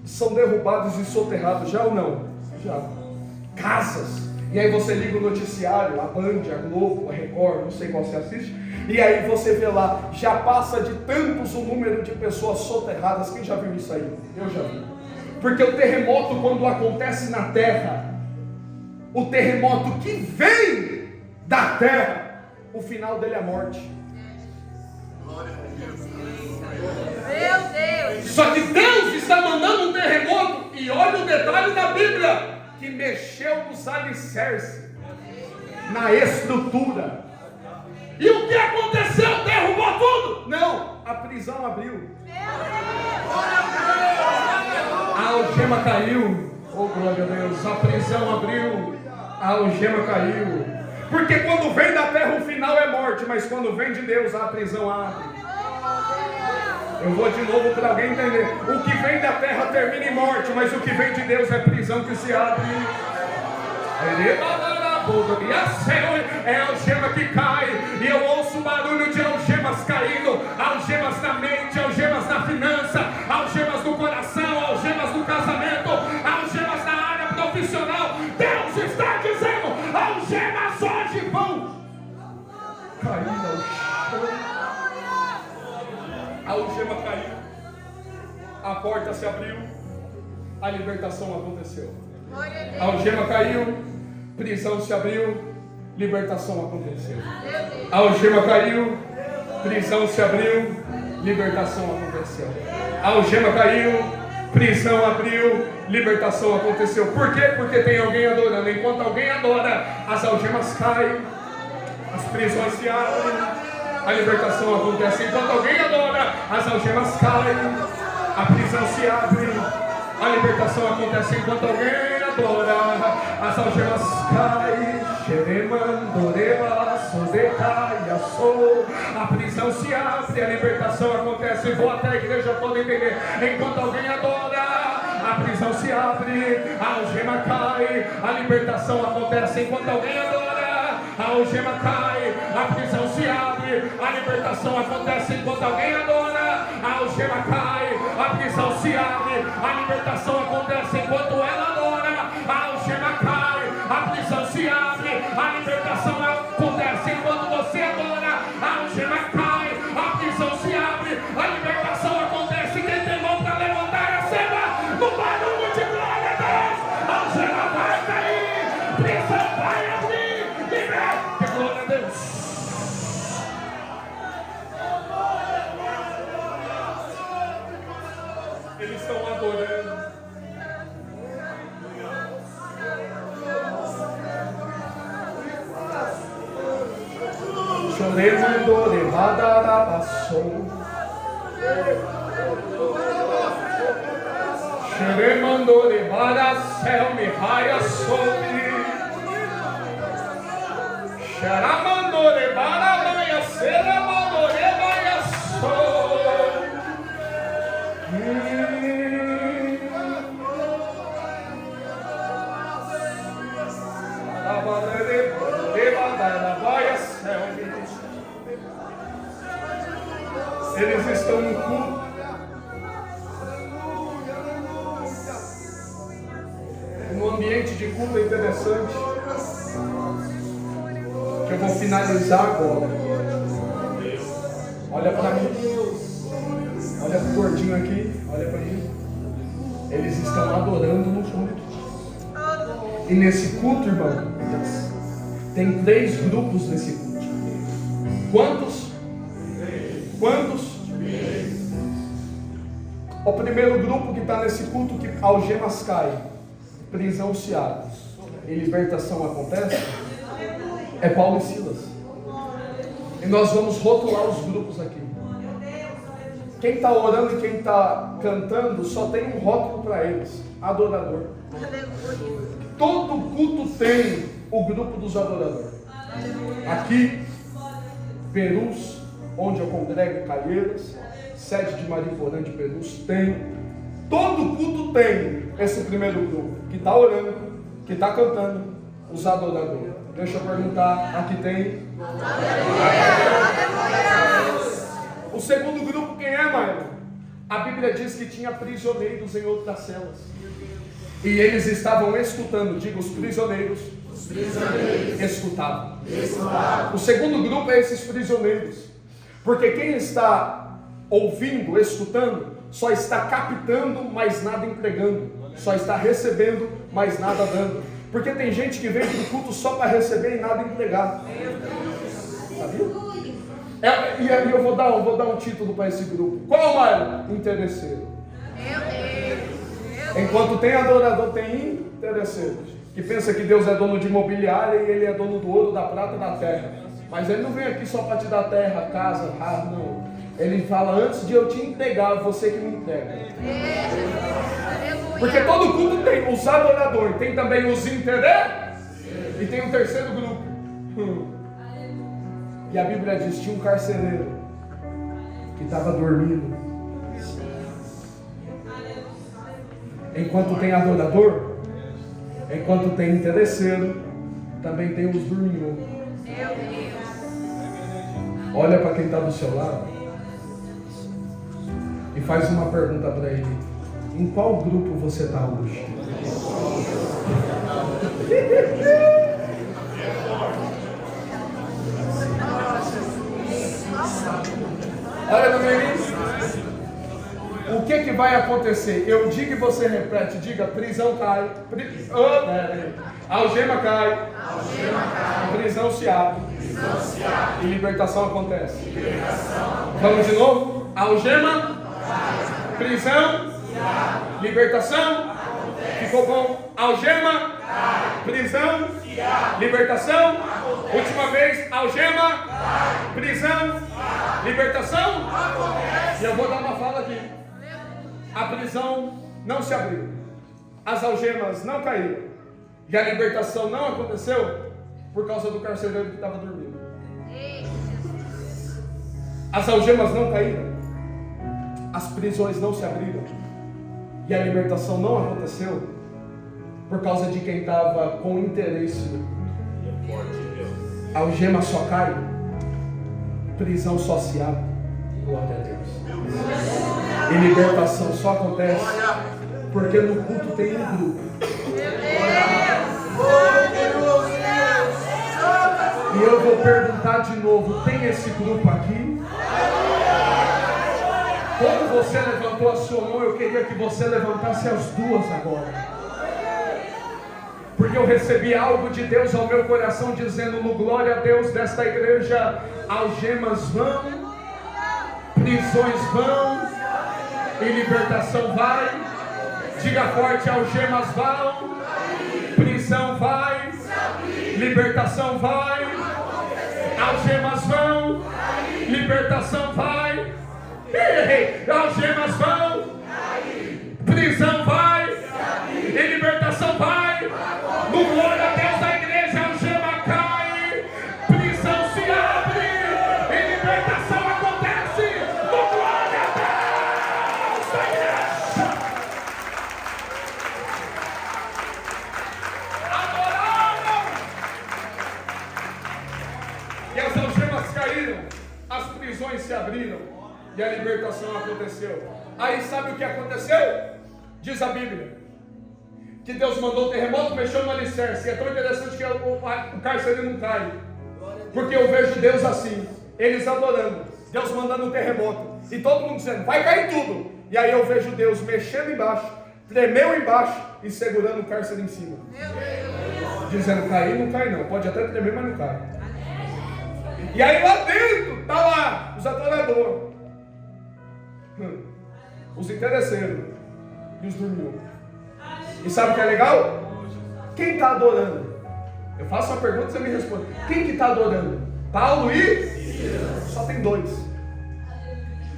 são derrubados e soterrados, já ou não? Já. Casas. E aí você liga o noticiário, a Band, a Globo, a Record, não sei qual você assiste, e aí você vê lá, já passa de tantos o número de pessoas soterradas. Quem já viu isso aí? Eu já vi. Porque o terremoto, quando acontece na terra, o terremoto que vem da terra, o final dele é a morte. Glória a Deus. Meu Deus. Só que Deus está mandando um terremoto, e olha o detalhe da Bíblia, que mexeu nos alicerces, na estrutura. E o que aconteceu? Derrubou tudo? Não, a prisão abriu. A algema caiu. Oh, glória a Deus. A prisão abriu. A algema caiu. Porque quando vem da terra o final é morte, mas quando vem de Deus a prisão abre. Eu vou de novo para alguém entender. O que vem da terra termina em morte, mas o que vem de Deus é prisão que se abre. É a algema que cai, e eu ouço o barulho de algemas caindo. Algemas na mente, algemas na finança, algemas no coração, algemas no casamento, algemas na área profissional. Deus está dizendo, algemas hoje vão cair ao chão. A algema caiu, a porta se abriu, a libertação aconteceu. A algema caiu, prisão se abriu, libertação aconteceu. A algema caiu, prisão se abriu, libertação aconteceu. A algema caiu, prisão abriu, libertação aconteceu. Por quê? Porque tem alguém adorando. Enquanto alguém adora, as algemas caem, as prisões se abrem, a libertação acontece. Enquanto alguém adora, as algemas caem, a prisão se abre, a libertação acontece. Enquanto alguém adora, as algemas caem, a prisão se abre, a libertação acontece. Vou até a igreja toda entender. Enquanto alguém adora, a prisão se abre, a algema cai, a libertação acontece. Enquanto alguém adora, a algema cai, a prisão se abre, a libertação acontece enquanto alguém adora. A algema cai, a prisão se abre, a libertação acontece enquanto ela adora. A algema cai, a prisão se abre, a libertação acontece enquanto você adora. A algema cai, a prisão se abre, a libertação acontece. Quem tem mão para levantar, receba no barulho de glória a Deus. A algema vai cair, prisão vai abrir, liberta, glória a Deus. Eles estão adorando. Chorando levada da passou. Chorando levada céu me raia sobre. Charamando levada maia ceramando levaia sou. Eles estão no culto. No ambiente de culto é interessante. Que eu vou finalizar agora. Olha para mim. Olha para o gordinho aqui. Olha para mim. Eles estão adorando no culto. E nesse culto, irmão, tem 3 grupos nesse culto. Quantos? Quantos? O primeiro grupo que está nesse culto, que algemas caem, prisão se abre e libertação acontece, é Paulo e Silas. E nós vamos rotular os grupos aqui. Quem está orando e quem está cantando só tem um rótulo para eles: adorador. Todo culto tem o grupo dos adoradores. Aqui, Perus, onde eu congrego Calheiras, sede de Mariporã de Perus, tem. Todo culto tem esse primeiro grupo, que está orando, que está cantando, os adoradores. Deixa eu perguntar, aqui tem? O segundo grupo quem é, Maio? A Bíblia diz que tinha prisioneiros em outras celas. E eles estavam escutando, diga, os prisioneiros. Escutavam. O segundo grupo é esses prisioneiros. Porque quem está ouvindo, escutando, só está captando, mas nada entregando. Só está recebendo, mas nada dando. Porque tem gente que vem para o culto só para receber e nada entregar. Sabia? E eu vou dar um título para esse grupo. Qual é? Interesseiro. Enquanto tem adorador, tem interesseiro. Que pensa que Deus é dono de imobiliária e Ele é dono do ouro, da prata e da terra. Mas Ele não vem aqui só para te dar terra, casa, carro, não. Ele fala: antes de eu te entregar, você que me entrega. Porque todo culto tem os adoradores, tem também os interesseiro e tem um terceiro grupo. E a Bíblia diz: tinha um carcereiro que estava dormindo. Enquanto tem adorador, enquanto tem interesseiro, também tem os dorminhos. Olha para quem está do seu lado e faz uma pergunta para ele: em qual grupo você está hoje? Olha, meu amigo, o que vai acontecer? Eu digo e você repete. Diga: prisão cai, algema cai, prisão se abre, e libertação acontece. Vamos de novo? Algema, prisão, libertação. Ficou bom? Algema, prisão, libertação. Última vez: algema, prisão, libertação. E eu vou dar uma fala aqui. A prisão não se abriu, as algemas não caíram, e a libertação não aconteceu por causa do carcereiro que estava dormindo. As algemas não caíram, as prisões não se abriram, e a libertação não aconteceu por causa de quem estava com interesse. algema só cai, prisão só se abre. Glória a Deus. E libertação só acontece porque no culto tem um grupo. E eu vou perguntar de novo: tem esse grupo aqui? Quando você levantou a sua mão, eu queria que você levantasse as duas agora. Porque eu recebi algo de Deus ao meu coração dizendo: no glória a Deus desta igreja, algemas vão, prisões vão e libertação vai. Diga forte: algemas vão, prisão vai, libertação vai, algemas vão, libertação vai, algemas vão, prisão vai e libertação vai. No glória a Deus da igreja, algema cai, prisão se abre e libertação acontece. No glória a Deus da igreja. Adoraram. E as algemas caíram, as prisões se abriram e a libertação aconteceu. Aí sabe o que aconteceu? Diz a Bíblia que Deus mandou o terremoto, mexeu no alicerce. E é tão interessante que o cárcere não cai, porque eu vejo Deus assim, eles adorando, Deus mandando um terremoto, e todo mundo dizendo: vai cair tudo. E aí eu vejo Deus mexendo embaixo, tremeu embaixo e segurando o cárcere em cima, dizendo: cair não cai não, pode até tremer, mas não cai. E aí lá dentro, tá lá os adoradores, os interesseiros e os dormiu. E sabe o que é legal? Quem está adorando? Eu faço uma pergunta e você me responde. Quem que está adorando? Paulo e? Só tem dois.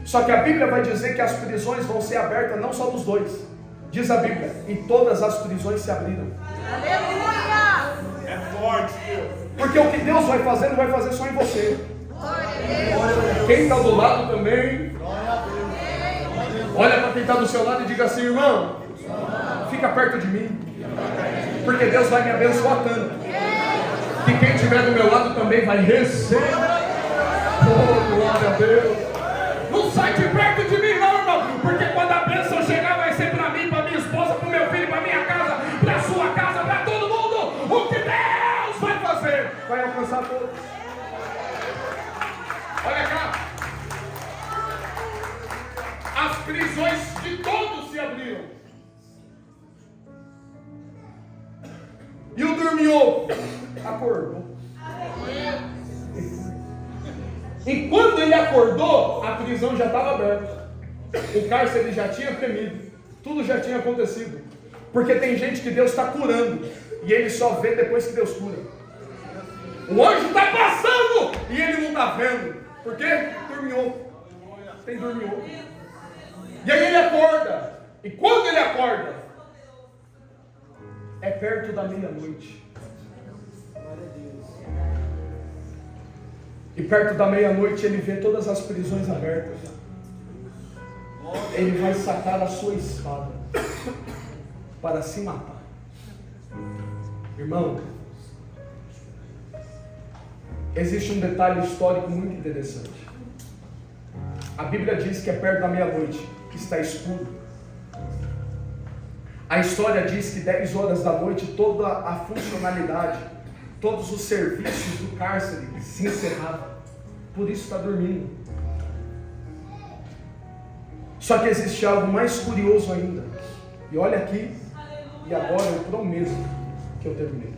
Só que a Bíblia vai dizer que as prisões vão ser abertas não só dos dois. Diz a Bíblia: e todas as prisões se abriram. Aleluia! É forte, Deus. Porque o que Deus vai fazer não vai fazer só em você. Quem está do lado também, olha para quem está do seu lado e diga assim: irmão, fica perto de mim, porque Deus vai me abençoar tanto que quem estiver do meu lado também vai receber. Oh, glória a Deus. Não sai de perto de mim não, irmão, porque quando a bênção chegar vai ser para mim, para minha esposa, para o meu filho, para minha casa, para a sua casa, para todo mundo. O que Deus vai fazer vai alcançar todos. Olha cá, as prisões de todos se abriram. E o dormiu acordou. E quando ele acordou, a prisão já estava aberta. O cárcere já tinha tremido. Tudo já tinha acontecido. Porque tem gente que Deus está curando e ele só vê depois que Deus cura. O anjo está passando e ele não está vendo. Por quê? Dormiu. Tem dormiu. E aí ele acorda. E quando ele acorda, é perto da meia-noite. E perto da meia-noite ele vê todas as prisões abertas. Ele vai sacar a sua espada para se matar. Irmão, existe um detalhe histórico muito interessante. A Bíblia diz que é perto da meia-noite, que está escuro. A história diz que 10 horas da noite toda a funcionalidade, todos os serviços do cárcere se encerravam. Por isso está dormindo. Só que existe algo mais curioso ainda. E olha aqui, e agora eu prometo que eu terminei.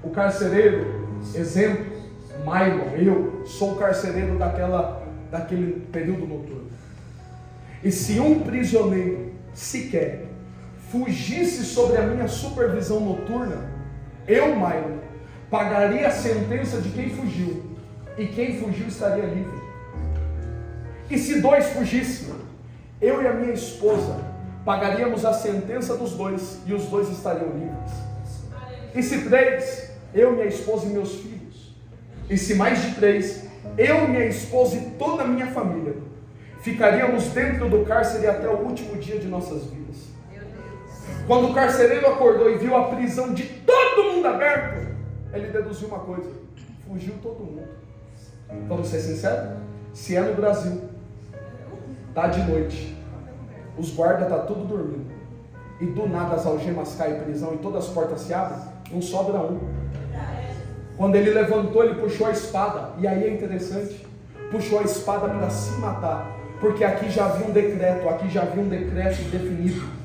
O carcereiro, exemplo, Maicon, eu sou o carcereiro daquele período noturno. E se um prisioneiro sequer fugisse sobre a minha supervisão noturna, eu, Maicon, pagaria a sentença de quem fugiu, e quem fugiu estaria livre. E se 2 fugissem, eu e a minha esposa pagaríamos a sentença dos 2, e os 2 estariam livres. E se 3, eu, minha esposa e meus filhos. E se mais de 3, eu, minha esposa e toda a minha família ficaríamos dentro do cárcere até o último dia de nossas vidas. Quando o carcereiro acordou e viu a prisão de todo mundo aberto, ele deduziu uma coisa: fugiu todo mundo. Vamos ser sinceros? Se é no Brasil, tá de noite, os guardas tá tudo dormindo, e do nada as algemas caem em prisão e todas as portas se abrem, não sobra um. Quando ele levantou, ele puxou a espada, e aí é interessante, puxou a espada para se matar, porque aqui já havia um decreto definido.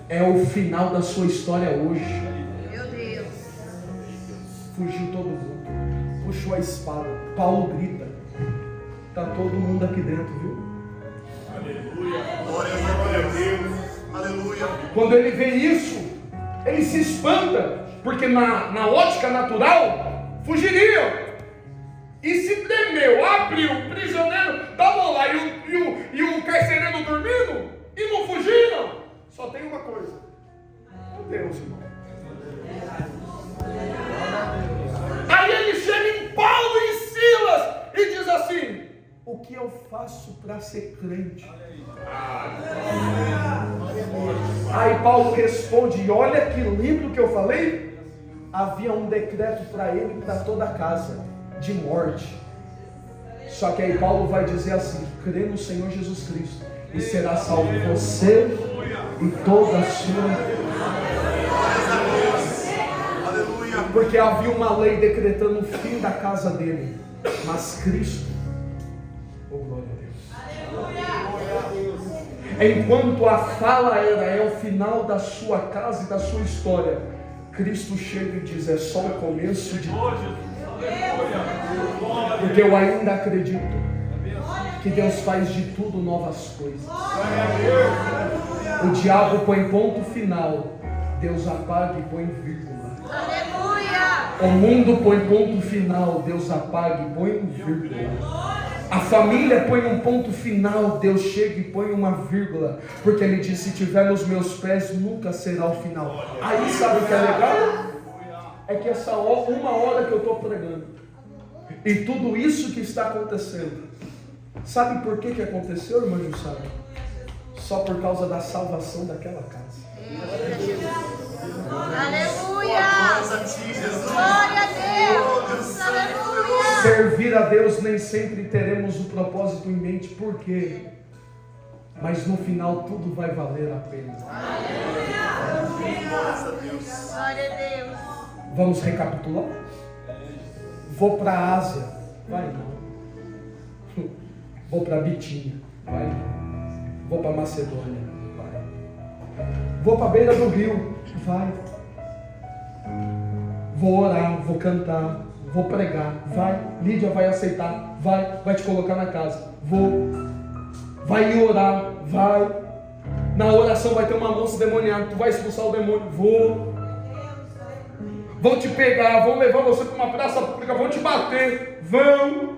É o final da sua história hoje. Meu Deus. Fugiu todo mundo, puxou a espada. Paulo grita: está todo mundo aqui dentro, viu? Aleluia. Glória a Deus. Aleluia. Quando ele vê isso, ele se espanta, porque na ótica natural, fugiriam. E se tremeu, abriu, o prisioneiro estavam lá e o carcereiro dormindo e não fugiram. Só tem uma coisa: meu Deus, irmão. Aí ele chega em Paulo e Silas e diz assim: o que eu faço para ser crente? Aí Paulo responde, e olha que lindo que eu falei. Havia um decreto para ele e para toda a casa de morte. Só que aí Paulo vai dizer assim: crê no Senhor Jesus Cristo e será salvo você e toda a sua. Porque havia uma lei decretando o fim da casa dele, mas Cristo, oh glória a Deus, enquanto a fala é o final da sua casa e da sua história, Cristo chega e diz: é só o começo de tudo. Porque eu ainda acredito que Deus faz de tudo novas coisas. O diabo põe ponto final, Deus apaga e põe vírgula. Aleluia. O mundo põe ponto final, Deus apaga e põe vírgula. A família põe um ponto final, Deus chega e põe uma vírgula, porque Ele diz: se tiver nos meus pés, nunca será o final. Aí sabe o que é legal? É que essa uma hora que eu estou pregando, e tudo isso que está acontecendo, sabe por que aconteceu, irmã Jussara? Só por causa da salvação daquela casa. Aleluia. Glória a Deus. Aleluia. Servir a Deus nem sempre teremos o propósito em mente. Por quê? Mas no final tudo vai valer a pena. Glória a Deus. Vamos recapitular? Vou para a Ásia. Vai não. Vou para Bitínia. Vai não. Vou para Macedônia. Vai. Vou para a beira do rio. Vai. Vou orar, vou cantar, vou pregar. Vai. Lídia vai aceitar. Vai te colocar na casa. Vou. Vai me orar. Vai. Na oração vai ter uma moça demoniada. Tu vai expulsar o demônio. Vou. Vão te pegar, vão levar você para uma praça pública, vão te bater, vão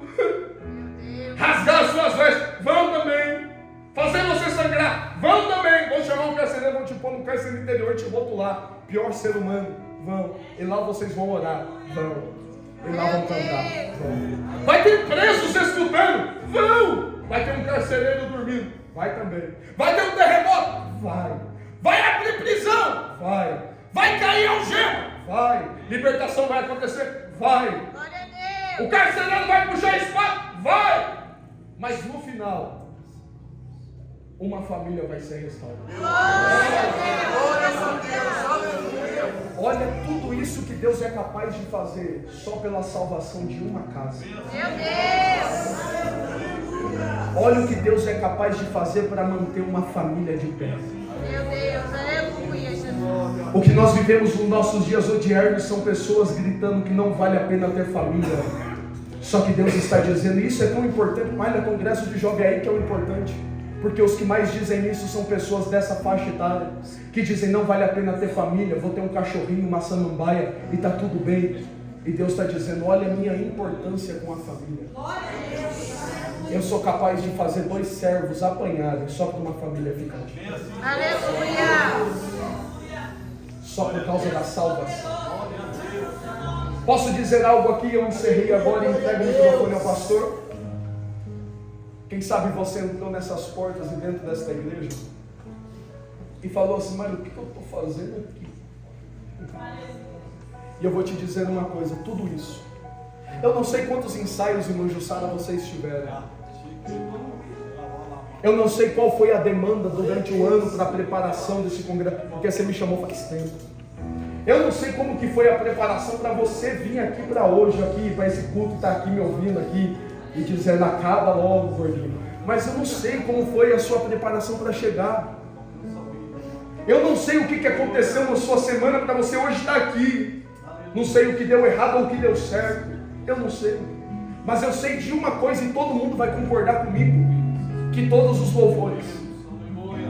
rasgar as suas vestes, vão também, fazer você sangrar, vão também, vão chamar um carcereiro, vão te pôr no cárcere interior e te rotular, pior ser humano, vão, e lá vocês vão orar, vão, e lá vão cantar, vão. Vai ter preso você escutando, vão, vai ter um carcereiro dormindo, vai também, vai ter um terremoto, vai abrir prisão, vai cair algema, vai, libertação vai acontecer, vai, Glória a Deus. o carcereiro vai puxar a espada, vai, mas no final, uma família vai ser restaurada. Olha tudo isso que Deus é capaz de fazer só pela salvação de uma casa. Meu Deus. Olha o que Deus é capaz de fazer para manter uma família de pé. Meu Deus. Aleluia, Jesus. O que nós vivemos nos nossos dias odiernos são pessoas gritando que não vale a pena ter família. Só que Deus está dizendo, isso é tão importante, mas no congresso de jovem aí que é o importante. Porque os que mais dizem isso são pessoas dessa faixa etária, que dizem não vale a pena ter família, vou ter um cachorrinho, uma samambaia e está tudo bem. E Deus está dizendo, olha a minha importância com a família. Eu sou capaz de fazer 2 servos apanharem só para uma família ficar de pé. Aleluia. Só por causa da salvação. Posso dizer algo aqui? Eu encerrei agora e entrego o microfone ao pastor. Quem sabe você entrou nessas portas e dentro desta igreja e falou assim, mas o que eu estou fazendo aqui? E eu vou te dizer uma coisa, tudo isso. Eu não sei quantos ensaios em Manjussara vocês tiveram. Eu não sei qual foi a demanda durante o ano para a preparação desse congresso, porque você me chamou faz tempo. Eu não sei como que foi a preparação para você vir aqui para hoje, aqui para esse culto, estar aqui me ouvindo aqui e dizendo acaba logo, gordinho. Mas eu não sei como foi a sua preparação para chegar. Eu não sei o que aconteceu na sua semana para você hoje estar aqui. Não sei o que deu errado ou o que deu certo. Eu não sei. Mas eu sei de uma coisa e todo mundo vai concordar comigo. Que todos os louvores,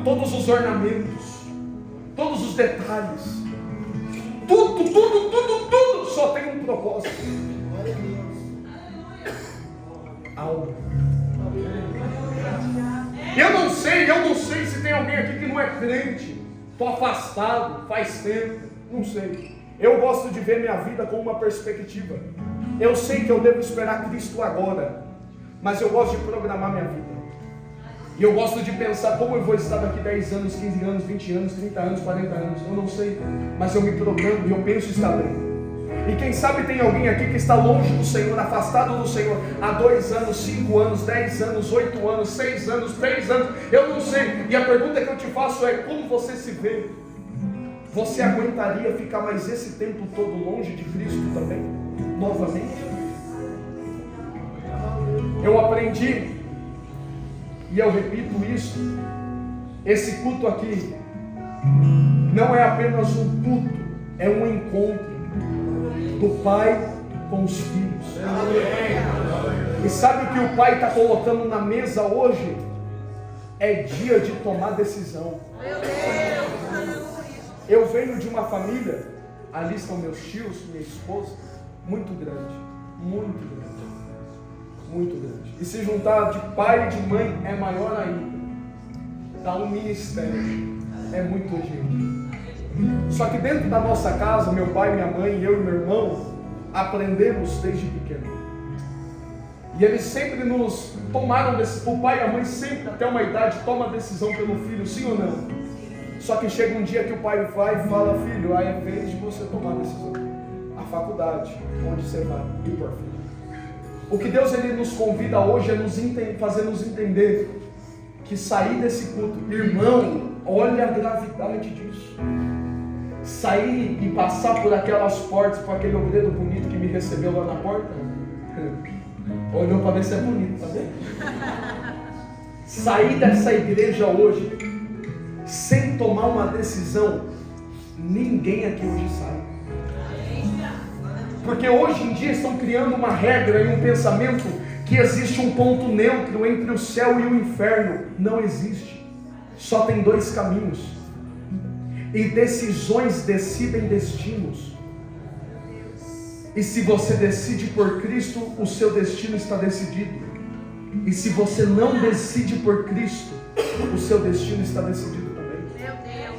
todos os ornamentos, todos os detalhes, tudo só tem um propósito. Algo. Eu não sei se tem alguém aqui que não é crente. Estou afastado, faz tempo, não sei. Eu gosto de ver minha vida com uma perspectiva. Eu sei que eu devo esperar Cristo agora, mas eu gosto de programar minha vida. E eu gosto de pensar como eu vou estar daqui 10 anos, 15 anos, 20 anos, 30 anos, 40 anos. Eu não sei, mas eu me programo e eu penso estar bem. E quem sabe tem alguém aqui que está longe do Senhor, afastado do Senhor, há 2 anos, 5 anos, 10 anos, 8 anos, 6 anos, 3 anos, eu não sei. E a pergunta que eu te faço é, como você se vê? Você aguentaria ficar mais esse tempo todo longe de Cristo também? Novamente? Eu aprendi, e eu repito isso, esse culto aqui não é apenas um culto, é um encontro do Pai com os filhos. E sabe o que o Pai está colocando na mesa hoje? É dia de tomar decisão. Eu venho de uma família, ali estão meus tios, minha esposa, muito grande, muito grande. Muito grande. E se juntar de pai e de mãe é maior ainda. Dá um ministério. É muito gente. Só que dentro da nossa casa, meu pai, minha mãe, eu e meu irmão, aprendemos desde pequeno. E eles sempre nos tomaram decisão. O pai e a mãe sempre, até uma idade, toma decisão pelo filho, sim ou não? Só que chega um dia que o pai vai e fala, filho, aí é vez de você tomar a decisão. A faculdade, onde você vai, e por fim. O que Deus ele nos convida hoje é fazer nos entender que sair desse culto, irmão, olha a gravidade disso. Sair e passar por aquelas portas, por aquele obreiro bonito que me recebeu lá na porta, olhou para ver se é bonito, tá vendo? Sair dessa igreja hoje, sem tomar uma decisão, ninguém aqui hoje sai. Porque hoje em dia estão criando uma regra e um pensamento que existe um ponto neutro entre o céu e o inferno. Não existe. Só tem 2 caminhos. E decisões decidem destinos. E se você decide por Cristo, o seu destino está decidido. E se você não decide por Cristo, o seu destino está decidido também. Meu Deus.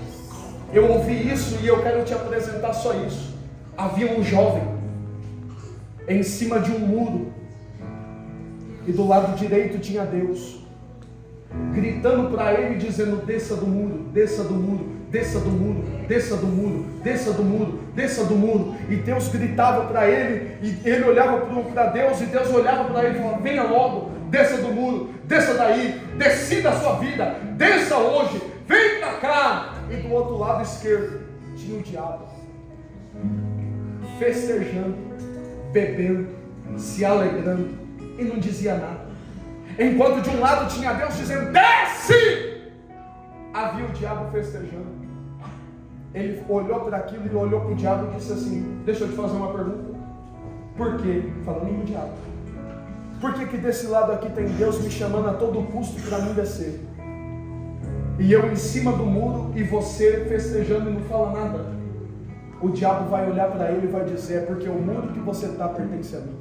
Eu ouvi isso e eu quero te apresentar só isso. Havia um jovem em cima de um muro, e do lado direito tinha Deus, gritando para ele, dizendo, desça do muro, desça do muro, desça do muro, desça do muro, desça do muro, desça do muro, e Deus gritava para ele, e ele olhava para Deus, e Deus olhava para ele e falava, venha logo, desça do muro, desça daí, decida a sua vida, desça hoje, vem para cá. E do outro lado esquerdo tinha o diabo, festejando, bebendo, se alegrando, e não dizia nada. Enquanto de um lado tinha Deus dizendo, desce! Havia o diabo festejando. Ele olhou para aquilo e olhou para o diabo e disse assim, deixa eu te fazer uma pergunta. Por quê? Falando com o diabo. Por que desse lado aqui tem Deus me chamando a todo custo para mim descer? E eu em cima do muro e você festejando e não fala nada. O diabo vai olhar para ele e vai dizer, é porque o muro que você está pertence a mim.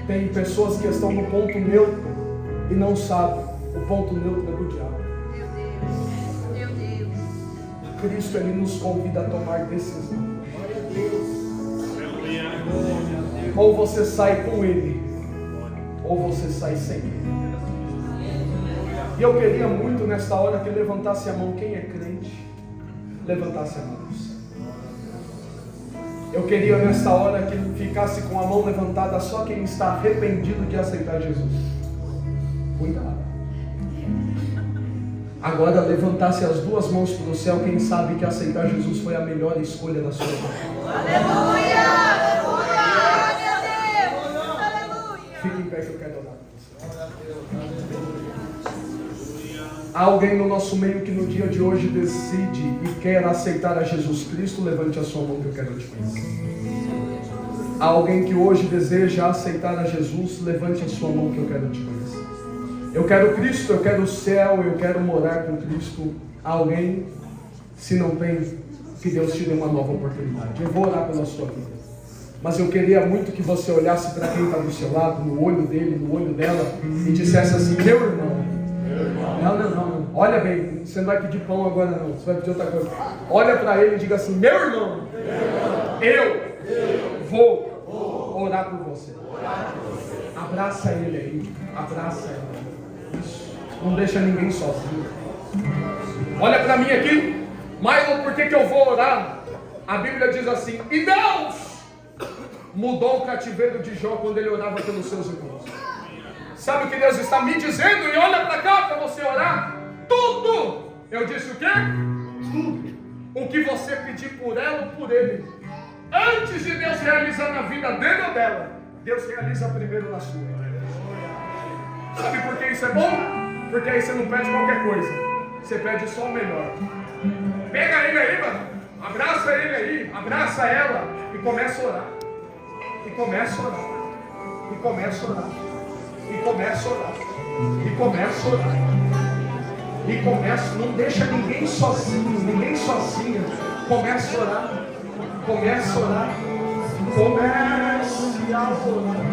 Tem pessoas que estão no ponto neutro e não sabem, o ponto neutro é do diabo. Meu Deus. Cristo ele nos convida a tomar decisão. Ou você sai com ele, ou você sai sem ele. E eu queria muito nesta hora que levantasse a mão, quem é crente, levantasse a mão. Eu queria nesta hora que ficasse com a mão levantada só quem está arrependido de aceitar Jesus. Cuidado. Agora levantasse as duas mãos para o céu quem sabe que aceitar Jesus foi a melhor escolha da sua vida. Aleluia! Aleluia! Meu Deus! Aleluia! Fique em pé que eu quero orar. Há alguém no nosso meio que no dia de hoje decide e quer aceitar a Jesus Cristo? Levante a sua mão que eu quero te conhecer. Há alguém que hoje deseja aceitar a Jesus? Levante a sua mão que eu quero te conhecer. Eu quero Cristo, eu quero o céu, eu quero morar com Cristo. Há alguém? Se não tem, que Deus te dê uma nova oportunidade. Eu vou orar pela sua vida. Mas eu queria muito que você olhasse para quem está do seu lado, no olho dele, no olho dela, e dissesse assim: meu irmão. Não. Olha bem, você não vai pedir pão agora não, você vai pedir outra coisa. Olha para ele e diga assim: meu irmão, eu vou orar por você. Abraça ele aí, abraça ele. Isso. Não deixa ninguém sozinho. Olha para mim aqui, Milo, por que eu vou orar? A Bíblia diz assim: e Deus mudou o cativeiro de Jó quando ele orava pelos seus irmãos. Sabe o que Deus está me dizendo? E olha para cá para você orar. Tudo. Eu disse o quê? Tudo. O que você pedir por ela ou por ele, antes de Deus realizar na vida dele ou dela, Deus realiza primeiro na sua. Sabe por que isso é bom? Porque aí você não pede qualquer coisa. Você pede só o melhor. Pega ele aí, mano. Abraça ele aí. Abraça ela. E começa a orar. E começa a orar. E começa a orar. E começa a orar. E começa a orar. E começa, não deixa ninguém sozinho, ninguém sozinha. Começa a orar. Começa a orar. Comece a orar.